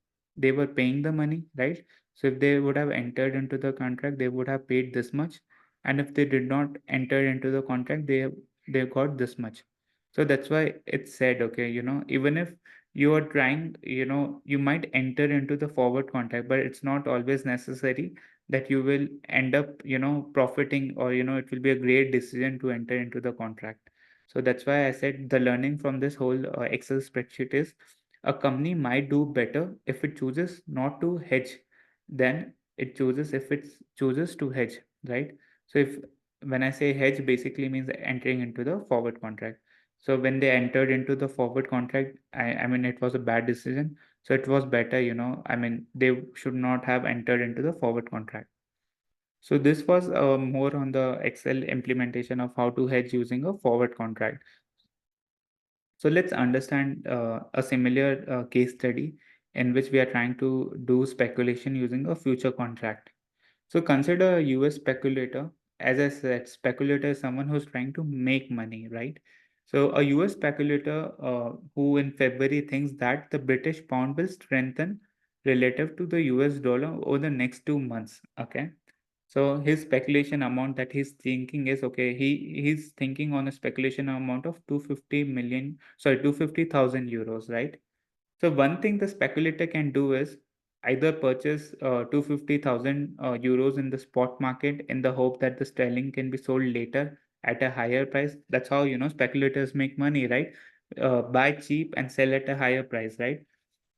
paying the money, right? So if they would have entered into the contract, they would have paid this much. And if they did not enter into the contract, they got this much. So that's why it's said, okay, even if you are trying, you might enter into the forward contract, but it's not always necessary that you will end up, profiting, or, it will be a great decision to enter into the contract. So that's why I said the learning from this whole Excel spreadsheet is a company might do better if it chooses not to hedge than it chooses if it chooses to hedge, right? So if when I say hedge, basically means entering into the forward contract. So when they entered into the forward contract, I mean, it was a bad decision. So it was better, I mean, they should not have entered into the forward contract. So this was more on the Excel implementation of how to hedge using a forward contract. So let's understand a similar case study in which we are trying to do speculation using a future contract. So consider a US speculator. As I said, speculator is someone who's trying to make money, right? So a US speculator who in February thinks that the British pound will strengthen relative to the US dollar over the next 2 months. Okay. So his speculation amount that he's thinking is, okay, he's thinking on a speculation amount of 250,000 euros, right? So one thing the speculator can do is either purchase 250,000 euros in the spot market in the hope that the sterling can be sold later at a higher price. That's how, speculators make money, right? Buy cheap and sell at a higher price, right?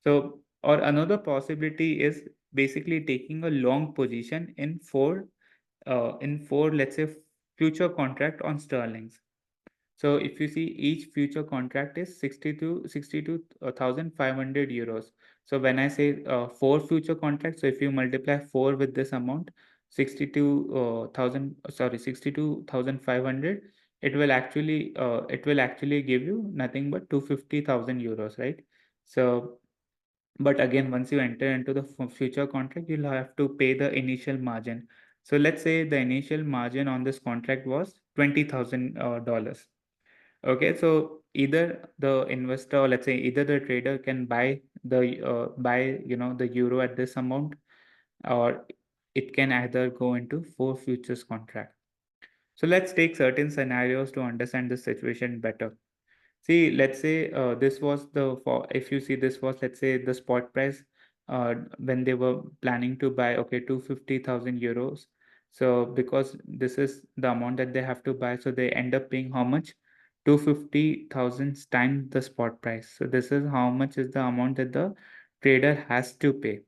So, or another possibility is basically taking a long position in four, let's say, future contract on sterlings. So if you see, each future contract is 62,500 euros. So when I say four future contracts, so if you multiply four with this amount, 62,500, it will actually give you nothing but 250,000 euros, right? So But again, once you enter into the future contract, you'll have to pay the initial margin. So let's say the initial margin on this contract was $20,000. Okay, so either the investor, or let's say either the trader can buy the euro at this amount, or it can either go into 4 futures contract. So let's take certain scenarios to understand the situation better. See, let's say this was if you see this was, let's say, the spot price when they were planning to buy, okay, 250,000 euros. So because this is the amount that they have to buy, so they end up paying how much? 250,000 times the spot price. So this is how much is the amount that the trader has to pay.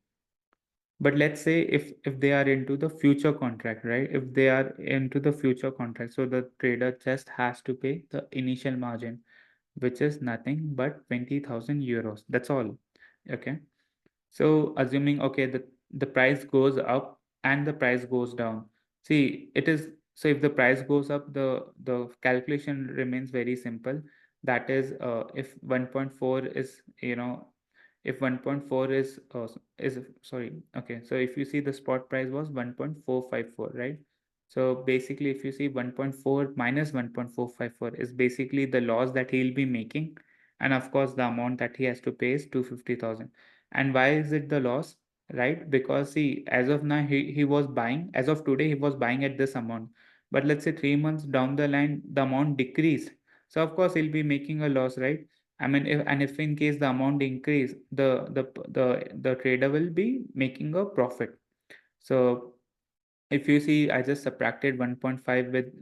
But let's say if they are into the future contract, right? If they are into the future contract, so the trader just has to pay the initial margin, which is nothing but 20,000 euros. That's all. Okay. So assuming, okay, the price goes up and the price goes down. See, it is, so if the price goes up, the calculation remains very simple. That is, if 1.4 is, if 1.4 is sorry, okay, so if you see the spot price was 1.454, right? So basically, if you see 1.4 minus 1.454 is basically the loss that he'll be making, and of course the amount that he has to pay is 250,000. And why is it the loss? Right? Because see, as of now, he was buying, as of today, he was buying at this amount. But let's say 3 months down the line, the amount decreased. So of course he'll be making a loss, right? I mean, if in case the amount increase, the trader will be making a profit. So if you see, I just subtracted 1.5 with,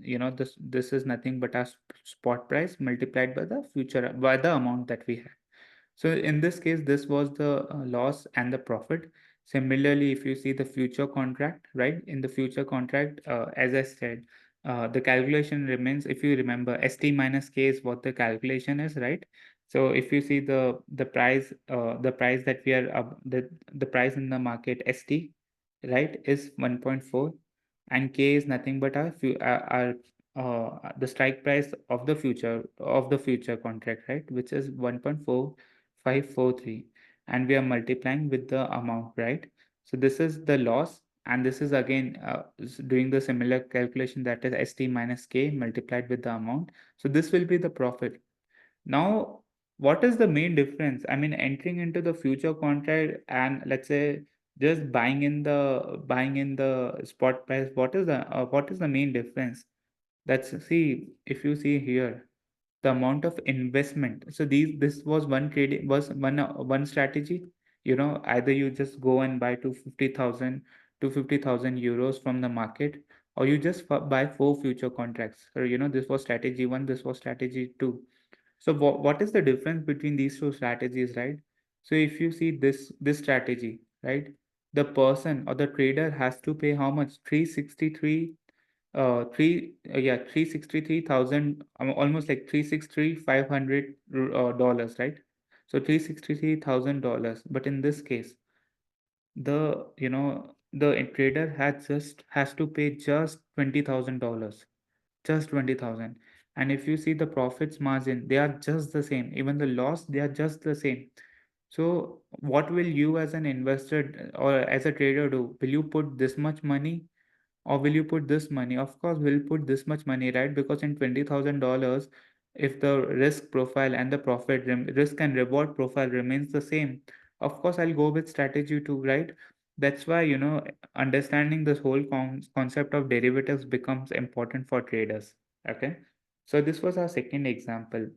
this is nothing but our spot price multiplied by the future, by the amount that we have. So in this case, this was the loss and the profit. Similarly, if you see the future contract, right? In the future contract, as I said, the calculation remains, if you remember, ST minus K is what the calculation is, right? So if you see the price that we are the price in the market ST, right, is 1.4, and K is nothing but the strike price of the future contract, right, which is 1.4543, and we are multiplying with the amount, right? So this is the loss, and this is again doing the similar calculation, that is ST minus K multiplied with the amount. So this will be the profit. Now, what is the main difference? I mean, entering into the future contract and, let's say, just buying in the spot price. What is the main difference? That's, see, if you see here, the amount of investment. So this was one strategy. Either you just go and buy 250,000 euros from the market, or you just buy 4 future contracts. So this was strategy one, this was strategy two. So what is the difference between these two strategies, right? So if you see this strategy, right, the person or the trader has to pay how much? 363 three yeah 363,000, almost like 363,500 dollars, right? So $363,000. But in this case, the trader has to pay just $20,000, just 20,000. And if you see the profits margin, they are just the same. Even the loss, they are just the same. So what will you as an investor or as a trader do? Will you put this much money, or will you put this money? Of course, we'll put this much money, right? Because in $20,000, if the risk profile and the risk and reward profile remains the same, of course, I'll go with strategy two, right? That's why, understanding this whole concept of derivatives becomes important for traders. Okay. So this was our second example.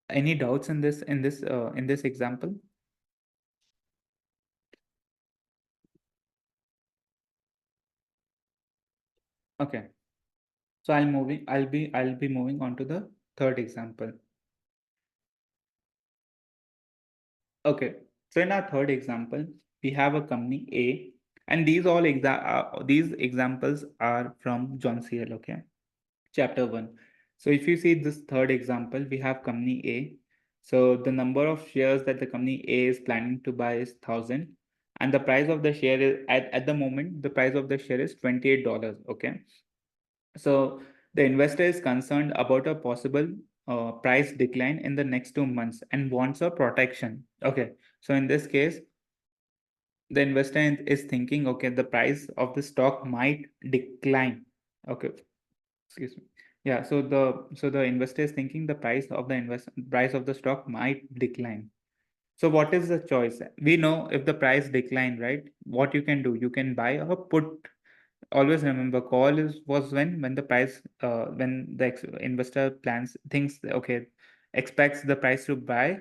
Any doubts in this example? Okay. So I'll be moving on to the third example. Okay, so in our third example, we have a company A, and these examples are from John CL. Okay, chapter 1. So if you see this third example, we have company A. So the number of shares that the company A is planning to buy is 1,000, and the price of the share is, at the moment, the price of the share is $28. Okay, so the investor is concerned about a possible price decline in the next 2 months and wants a protection. Okay. So in this case, the investor is thinking, okay, the price of the stock might decline. Okay, excuse me. Yeah, so the investor is thinking the price of the stock might decline. So what is the choice? We know if the price decline, right? What you can do? You can buy a put. Always remember, call was when the price when the investor plans thinks, okay, expects the price to buy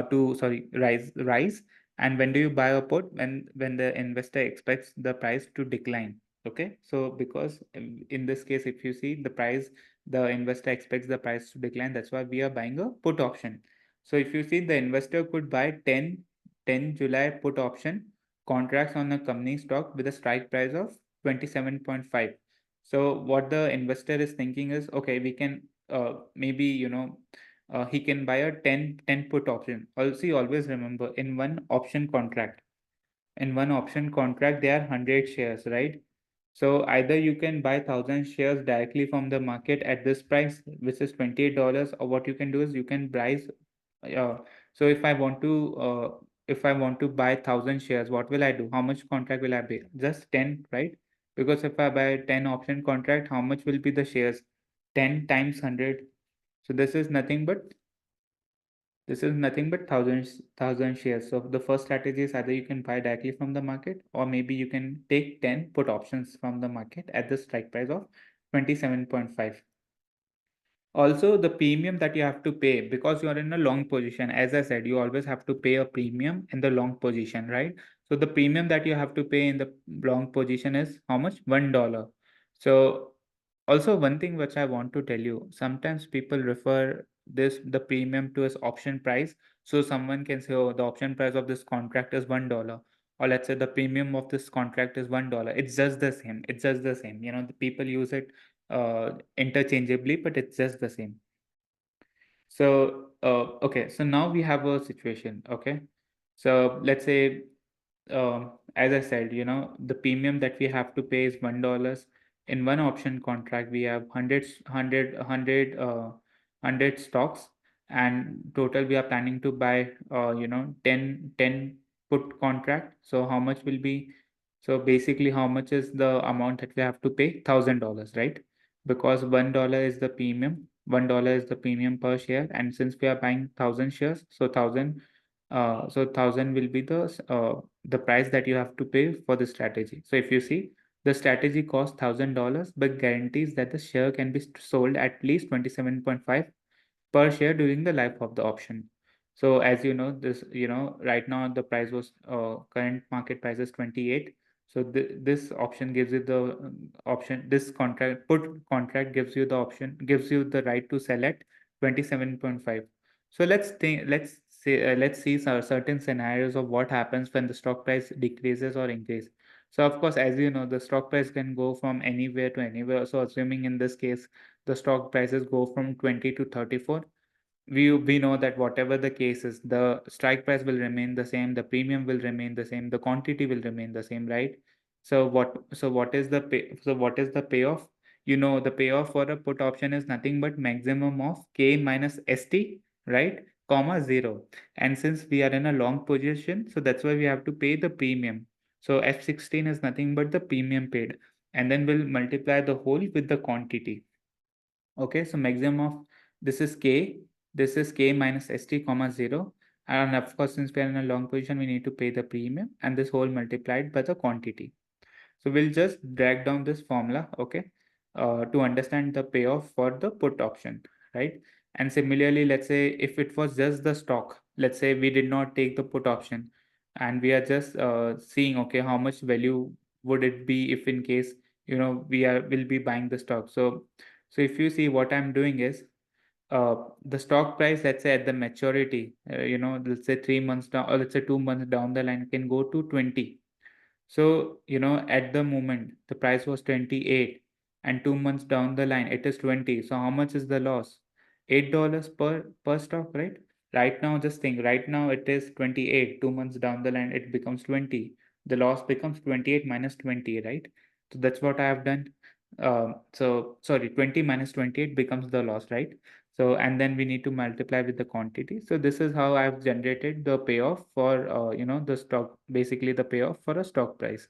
to sorry rise. And when do you buy a put? When the investor expects the price to decline. Okay, so because in this case, if you see the price, the investor expects the price to decline, that's why we are buying a put option. So if you see, the investor could buy 10 July put option contracts on a company stock with a strike price of 27.5. So what the investor is thinking is, okay, we can maybe, he can buy a 10 put option. Also, always remember, in one option contract, there are 100 shares, right? So either you can buy 1,000 shares directly from the market at this price, which is $28, or what you can do is you can price. So if I want to buy 1,000 shares, what will I do? How much contract will I buy? Just 10, right? Because if I buy 10 option contract, how much will be the shares? 10 times 100. So this is nothing but thousand shares. So the first strategy is either you can buy directly from the market, or maybe you can take 10 put options from the market at the strike price of 27.5. Also, the premium that you have to pay, because you are in a long position, as I said, you always have to pay a premium in the long position, right? So the premium that you have to pay in the long position is how much? $1. So also, one thing which I want to tell you, sometimes people refer the premium to as option price. So someone can say, oh, the option price of this contract is $1. Or let's say the premium of this contract is $1. It's just the same. It's just the same. The people use it interchangeably, but it's just the same. So okay, so now we have a situation. Okay, so let's say, as I said, the premium that we have to pay is $1. In one option contract, we have 100 stocks, and total we are planning to buy 10 put contract. So how much will be? So basically, how much is the amount that we have to pay? $1,000, right? Because $1 is the premium. $1 is the premium per share, and since we are buying 1,000 shares, so 1,000 will be the price that you have to pay for the strategy. So if you see, the strategy costs $1,000, but guarantees that the share can be sold at least 27.5 per share during the life of the option. So as you know, right now the price was current market price is 28. So this option gives you the option. This put contract gives you the option, gives you the right to sell at 27.5. So let's see certain scenarios of what happens when the stock price decreases or increases. So of course, as you know, the stock price can go from anywhere to anywhere. So assuming in this case, the stock prices go from 20 to 34, we know that whatever the case is, the strike price will remain the same, the premium will remain the same, the quantity will remain the same, right? What is the payoff? The payoff for a put option is nothing but maximum of k minus st, right, comma 0. And since we are in a long position, so that's why we have to pay the premium. So f16 is nothing but the premium paid, and then we'll multiply the whole with the quantity. Okay, so maximum of this is k minus st comma 0. And of course, since we are in a long position, we need to pay the premium, and this whole multiplied by the quantity. So we'll just drag down this formula, okay, to understand the payoff for the put option, right? And similarly, let's say if it was just the stock, let's say we did not take the put option, and we are just seeing, okay, how much value would it be if in case, will be buying the stock. So if you see, what I'm doing is, the stock price, let's say at the maturity, let's say 3 months down, or let's say 2 months down the line, can go to 20. So, at the moment, the price was 28, and 2 months down the line, it is 20. So how much is the loss? $8 per stock, right? Right now, just think, right now it is 28. 2 months down the line, it becomes 20. The loss becomes 28 minus 20, right? So that's what I have done. So sorry, 20 minus 28 becomes the loss, right? So, and then we need to multiply with the quantity. So this is how I've generated the payoff for, the stock, basically the payoff for a stock price.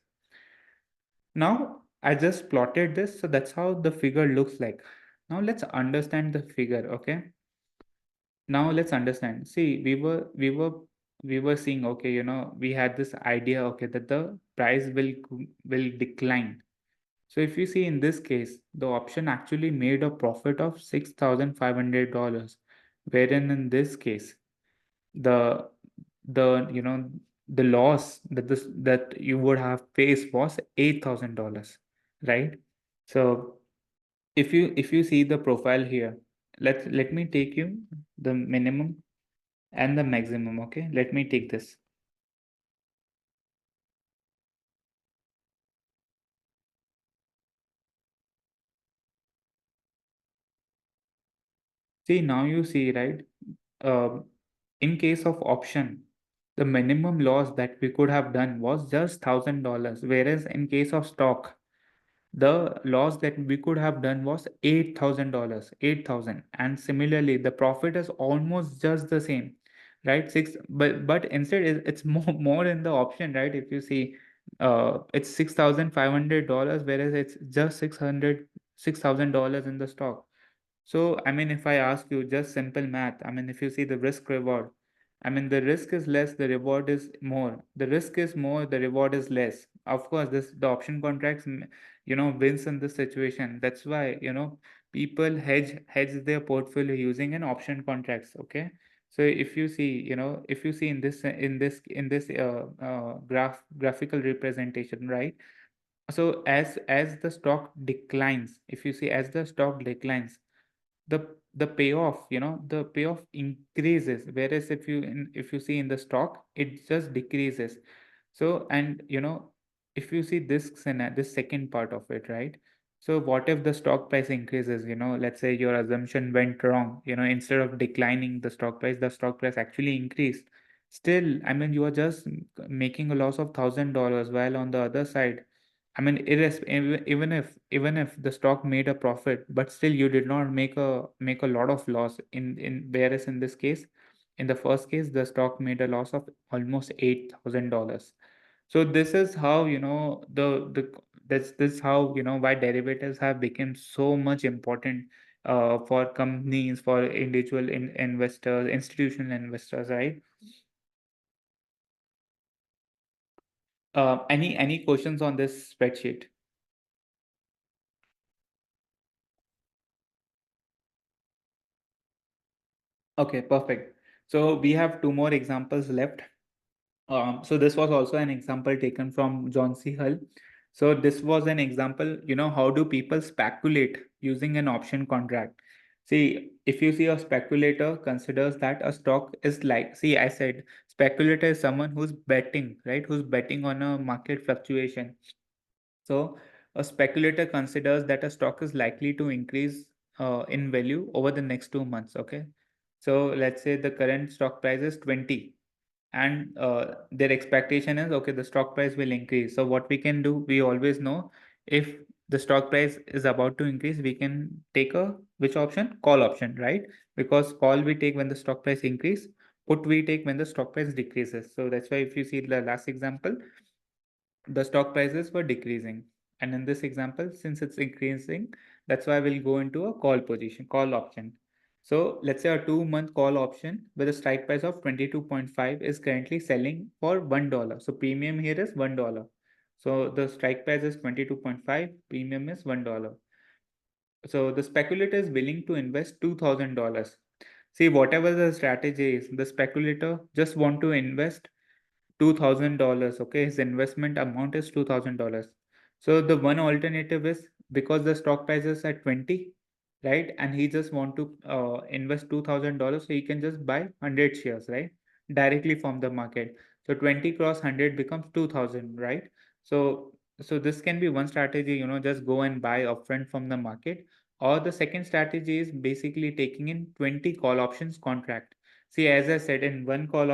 Now, I just plotted this. So that's how the figure looks like. Now let's understand the figure. Okay. Now let's understand. See, we were seeing, okay, we had this idea, okay, that the price will decline. So if you see in this case, the option actually made a profit of $6,500, wherein in this case, the the you know the loss that you would have faced was $8,000, right? So if you see the profile here, let me take you the minimum and the maximum. Okay, let me take this. See, now you see, right? uh, in case of option, the minimum loss that we could have done was just $1,000, whereas in case of stock, the loss that we could have done was $8,000, 8,000. And similarly, the profit is almost just the same, right? Six, but instead it's more in the option, right? If you see, it's $6,500, whereas it's just $6,000 in the stock. So, I mean, if I ask you just simple math, I mean, if you see the risk reward, I mean, the risk is less, the reward is more. The risk is more, the reward is less. Of course, the option contracts, wins in this situation. That's why, people hedge their portfolio using an option contracts. Okay. So if you see in this graphical representation, right? So as the stock declines, if you see as the stock declines, the the payoff, the payoff increases, whereas if you see in the stock, it just decreases. So, and if you see this this second part of it, right? So what if the stock price increases? Let's say your assumption went wrong. Instead of declining the stock price, the stock price actually increased. Still, I mean, you are just making a loss of $1,000, while on the other side, I mean, even if the stock made a profit, but still you did not make a lot of loss in whereas in this case, in the first case, the stock made a loss of almost $8,000. So this is how this how why derivatives have become so much important for companies, for individual investors, institutional investors, right? Any questions on this spreadsheet? Okay, perfect. So we have two more examples left. So this was also an example taken from John C. Hull. So this was an example, how do people speculate using an option contract? See, if you see, a speculator considers that a stock is like, see, I said speculator is someone who's betting, right? Who's betting on a market fluctuation. So a speculator considers that a stock is likely to increase in value over the next 2 months. Okay. So let's say the current stock price is 20, and their expectation is, okay, the stock price will increase. So what we can do, we always know, if the stock price is about to increase, we can take a which option? Call option, right? Because call we take when the stock price increase, put we take when the stock price decreases. So that's why if you see the last example, the stock prices were decreasing, and in this example, since it's increasing, that's why we'll go into a call option. So let's say a 2 month call option with a strike price of 22.5 is currently selling for $1. So premium here is $1. So the strike price is 22.5, premium is $1. So the speculator is willing to invest $2,000. See, whatever the strategy is, the speculator just want to invest $2,000. Okay, his investment amount is $2,000. So the one alternative is, because the stock price is at 20, right? And he just want to invest $2,000, so he can just buy 100 shares, right? Directly from the market. So 20 cross 100 becomes 2,000, right? So this can be one strategy, just go and buy upfront from the market. Or the second strategy is basically taking in 20 call options contract. See, as I said, in one call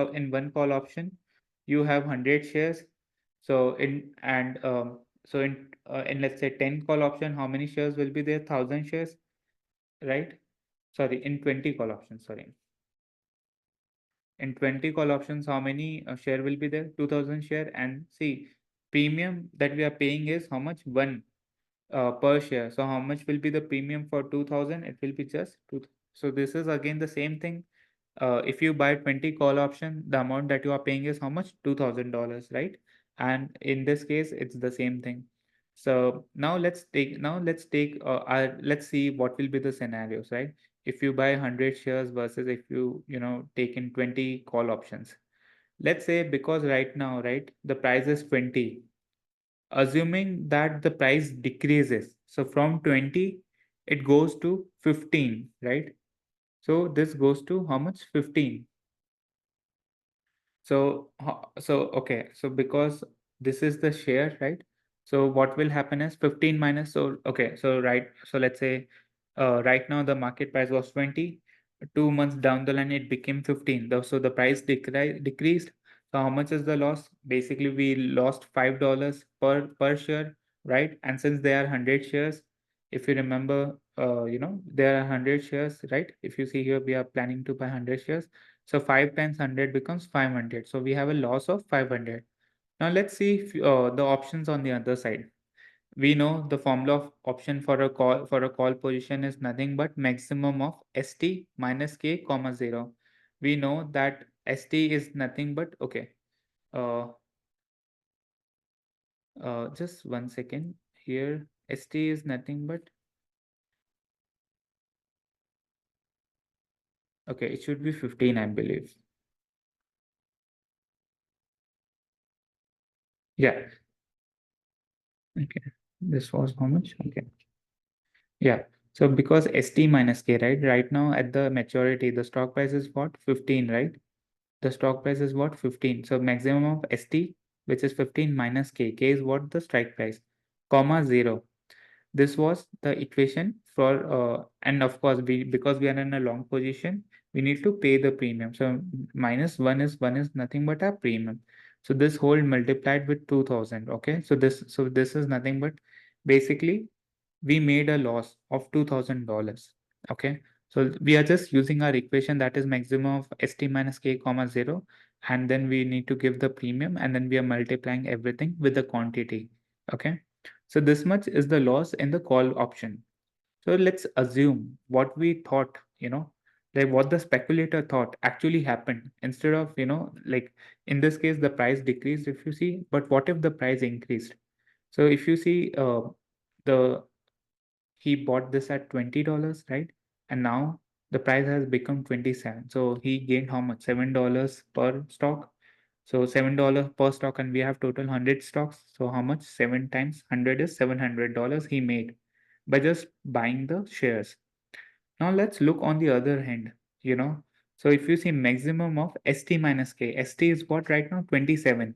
option, you have 100 shares. So in let's say 10 call option, how many shares will be there? 1,000 shares, right? sorry, in 20 call options, sorry. In 20 call options, how many share will be there? 2000 share. And see, premium that we are paying is how much? 1 per share. So how much will be the premium for 2000? It will be just 2. So this is again the same thing. If you buy 20 call option, the amount that you are paying is how much? $2000, right? And in this case, it's the same thing. So now let's see what will be the scenarios, right? If you buy 100 shares versus if you take in 20 call options. Let's say, because right now, right, the price is 20, assuming that the price decreases. So from 20, it goes to 15, right? So this goes to how much? 15. So okay, so because this is the share, right? So what will happen is 15 minus, so okay, so right, so let's say right now the market price was 20, 2 months down the line it became 15. So the price decreased. So how much is the loss? Basically, we lost $5 per share, right? And since there are 100 shares, if you remember, there are 100 shares, right? If you see here, we are planning to buy 100 shares. So 5 times 100 becomes 500. So we have a loss of 500. Now let's see the options on the other side. We know the formula of option for a call position is nothing but maximum of ST minus K comma 0. We know that ST is nothing but, okay, uh, just 1 second here. ST is nothing but, okay, it should be 15, I believe. Yeah. Okay. This was how much? Okay. Yeah. So because ST minus K, right? Right now at the maturity, the stock price is what? 15, right? The stock price is what? 15. So maximum of ST, which is 15 minus K. K is what? The strike price, comma 0. This was the equation for, and of course, because we are in a long position, we need to pay the premium. So minus 1 is nothing but a premium. So this whole multiplied with 2000. Okay. So this is nothing but, basically, we made a loss of $2000. Okay. So we are just using our equation, that is maximum of ST minus K comma 0. And then we need to give the premium, and then we are multiplying everything with the quantity. Okay. So this much is the loss in the call option. So let's assume what we thought, like what the speculator thought actually happened. Instead of, like in this case, the price decreased, if you see, but what if the price increased? So if you see, the he bought this at $20, right? And now the price has become 27. So he gained how much? $7 per stock. So $7 per stock, and we have total 100 stocks. So how much? 7 times 100 is $700 he made by just buying the shares. Now let's look on the other hand, you know. So if you see maximum of ST minus K, ST is what right now? 27.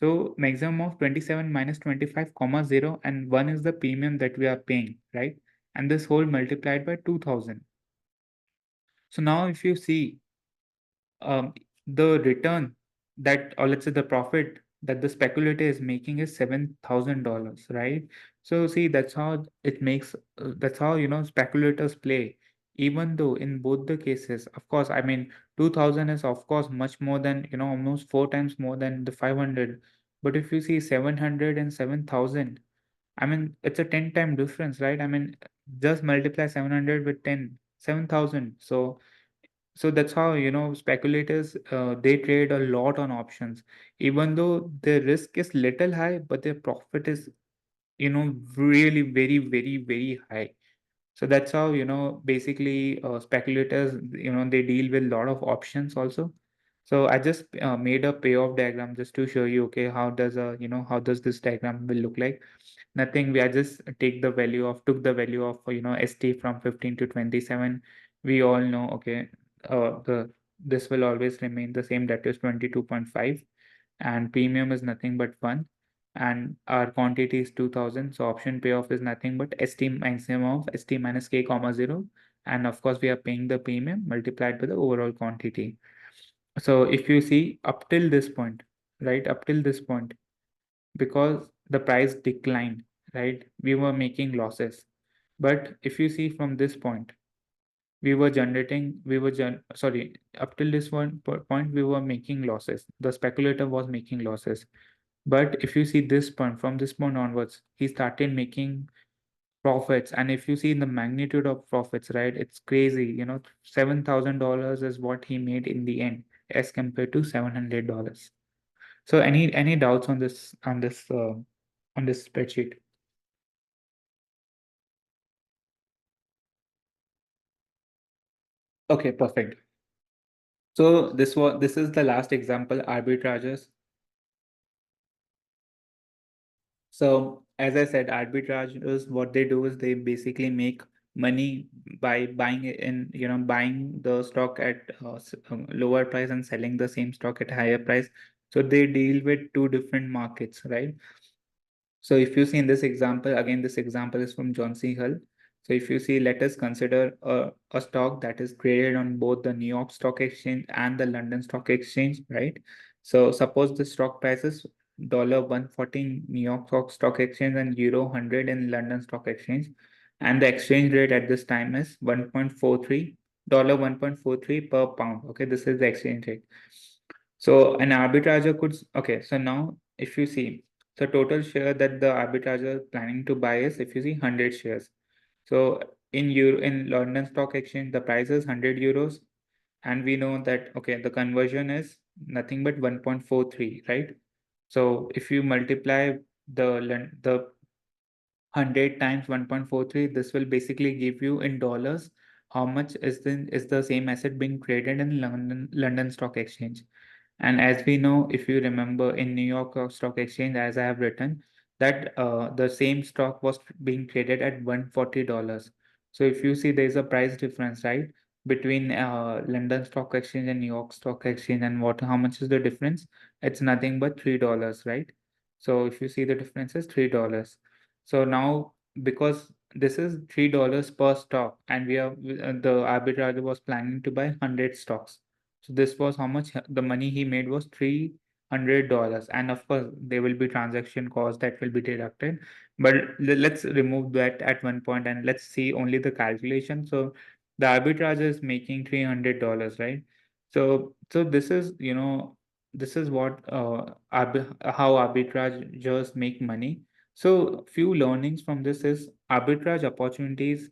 So maximum of 27 minus 25 comma 0, and 1 is the premium that we are paying, right? And this whole multiplied by 2000. So now if you see, um, the return that, or let's say the profit that the speculator is making is $7,000, right? So see, that's how it makes, that's how, speculators play. Even though in both the cases, of course, I mean, 2000 is of course much more than, almost 4 times more than the 500. But if you see 700 and 7,000, I mean, it's a 10-time difference, right? I mean, just multiply 700 with 10, 7,000. So that's how, speculators, they trade a lot on options. Even though their risk is little high, but their profit is, really very, very, very high. So that's how, basically, speculators, they deal with a lot of options also. So I just made a payoff diagram just to show you, okay, how does this diagram will look like? Nothing. We are just took the value of, ST from 15 to 27. We all know, okay, the this will always remain the same, that is 22.5, and premium is nothing but 1, and our quantity is 2000. So option payoff is nothing but ST maximum of ST minus K comma 0, and of course we are paying the premium multiplied by the overall quantity. So if you see up till this point, right, up till this point, because the price declined, right, we were making losses. But if you see from this point, we were sorry, up till this point, we were making losses. The speculator was making losses. But if you see this point, from this point onwards, he started making profits. And if you see the magnitude of profits, right, it's crazy. $7,000 is what he made in the end as compared to $700. So any doubts on this spreadsheet? Okay, perfect. So this is the last example, arbitrages. So as I said, arbitrageurs, what they do is they basically make money by buying it in, buying the stock at lower price and selling the same stock at higher price. So they deal with two different markets, right? So if you see in this example, again, this example is from John C. Hull. So if you see, let us consider a stock that is traded on both the New York Stock Exchange and the London Stock Exchange, right? So suppose the stock price is $140 in New York Stock Exchange and Euro 100 in London Stock Exchange. And the exchange rate at this time is 1.43, $1.43 per pound. Okay, this is the exchange rate. So an arbitrager could, okay, so now if you see, the total share that the arbitrager is planning to buy is, if you see, 100 shares. So in London Stock Exchange, the price is 100 euros, and we know that, okay, the conversion is nothing but 1.43, right? So if you multiply the 100 times 1.43, this will basically give you in dollars how much is the same asset being traded in London Stock Exchange. And as we know, if you remember, in New York Stock Exchange, as I have written, that the same stock was being traded at $140. So if you see, there is a price difference, right, between London Stock Exchange and New York Stock Exchange, and how much is the difference? It's nothing but $3, right? So if you see, the difference is $3. So now, because this is $3 per stock, and the arbitrator was planning to buy 100 stocks. So this was how much the money he made was $300. And of course, there will be transaction cost that will be deducted. But let's remove that at one point and let's see only the calculation. So the arbitrage is making $300, right? So this is what how arbitrageurs make money. So few learnings from this is arbitrage opportunities,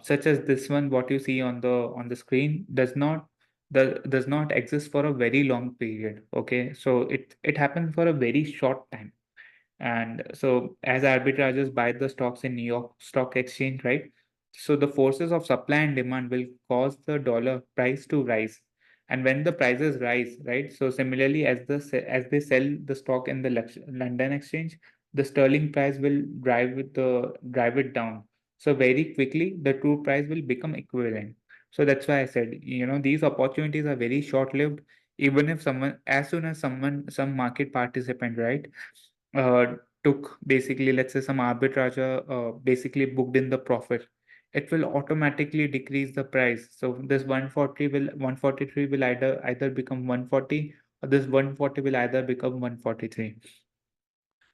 such as this one, what you see on the screen, does not exist for a very long period. Okay, so it happens for a very short time. And so as arbitrageurs buy the stocks in New York Stock Exchange, right? So the forces of supply and demand will cause the dollar price to rise. And when the prices rise, right? So similarly, as they sell the stock in the London Exchange, the sterling price will drive it down. So very quickly, the true price will become equivalent. So that's why I said, these opportunities are very short-lived. Even if as soon as some market participant, right, uh, took basically, let's say, some arbitrager basically booked in the profit, it will automatically decrease the price. So this 143 will either become 140, or this 140 will either become 143.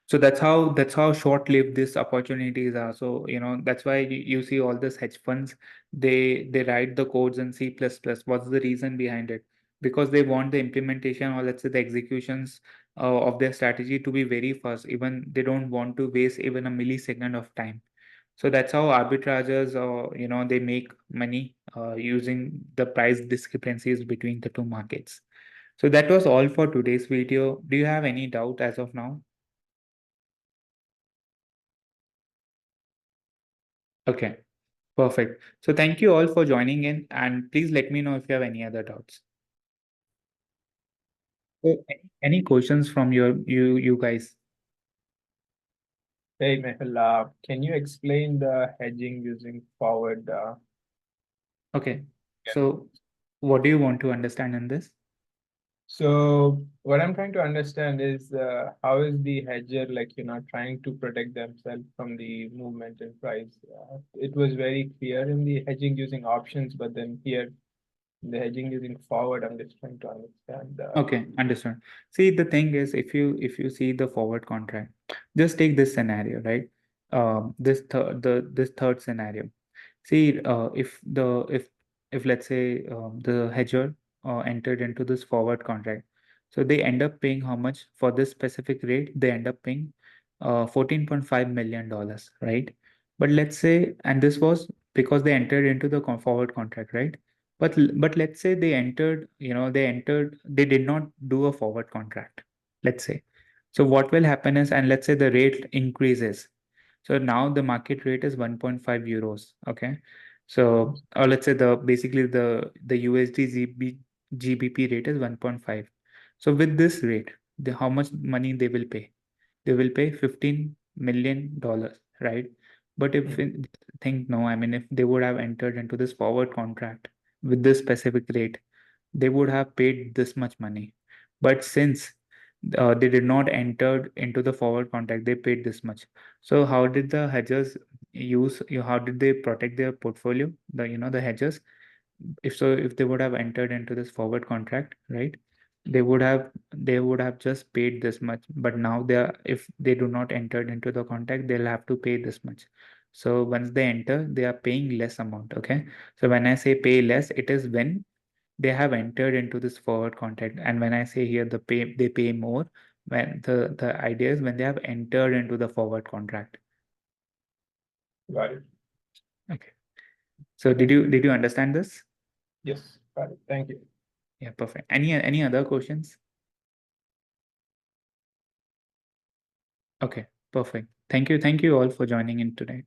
So that's how short-lived these opportunities are. So that's why you see all these hedge funds, they write the codes in C++. What's the reason behind it? Because they want the implementation, or let's say the executions of their strategy to be very fast. Even they don't want to waste even a millisecond of time. So that's how arbitrageurs, they make money using the price discrepancies between the two markets. So that was all for today's video. Do you have any doubt as of now? Okay. Perfect. So thank you all for joining in, and please let me know if you have any other doubts. So any questions from you guys? Hey, Mehul, can you explain the hedging using forward? Okay. Yeah. So what do you want to understand in this? So what I'm trying to understand is how is the hedger like, trying to protect themselves from the movement in price? It was very clear in the hedging using options, but then here the hedging using forward, I'm just trying to understand. Okay, understood. See, the thing is, if you see the forward contract, just take this scenario, right? This third scenario. See, if if let's say the hedger entered into this forward contract, so they end up paying how much for this specific rate? They end up paying $14.5 million, right? But let's say, and this was because they entered into the forward contract, right? But let's say they entered, they did not do a forward contract, let's say. So what will happen is, and let's say the rate increases. So now the market rate is 1.5 euros. Okay. So, or let's say basically the USD GBP rate is 1.5. So with this rate, how much money they will pay? They will pay $15 million, right? But if think no, I mean, if they would have entered into this forward contract with this specific rate, they would have paid this much money. But since they did not enter into the forward contract, they paid this much. So how did the hedgers how did they protect their portfolio? The hedgers, if they would have entered into this forward contract, right? They would have just paid this much, but now if they do not enter into the contract, they'll have to pay this much. So once they enter, they are paying less amount. Okay. So when I say pay less, it is when they have entered into this forward contract. And when I say here they pay more, when the idea is when they have entered into the forward contract. Got it. Okay. So did you understand this? Yes, got it. Thank you. Yeah, perfect. Any other questions? Okay, perfect. Thank you all for joining in today.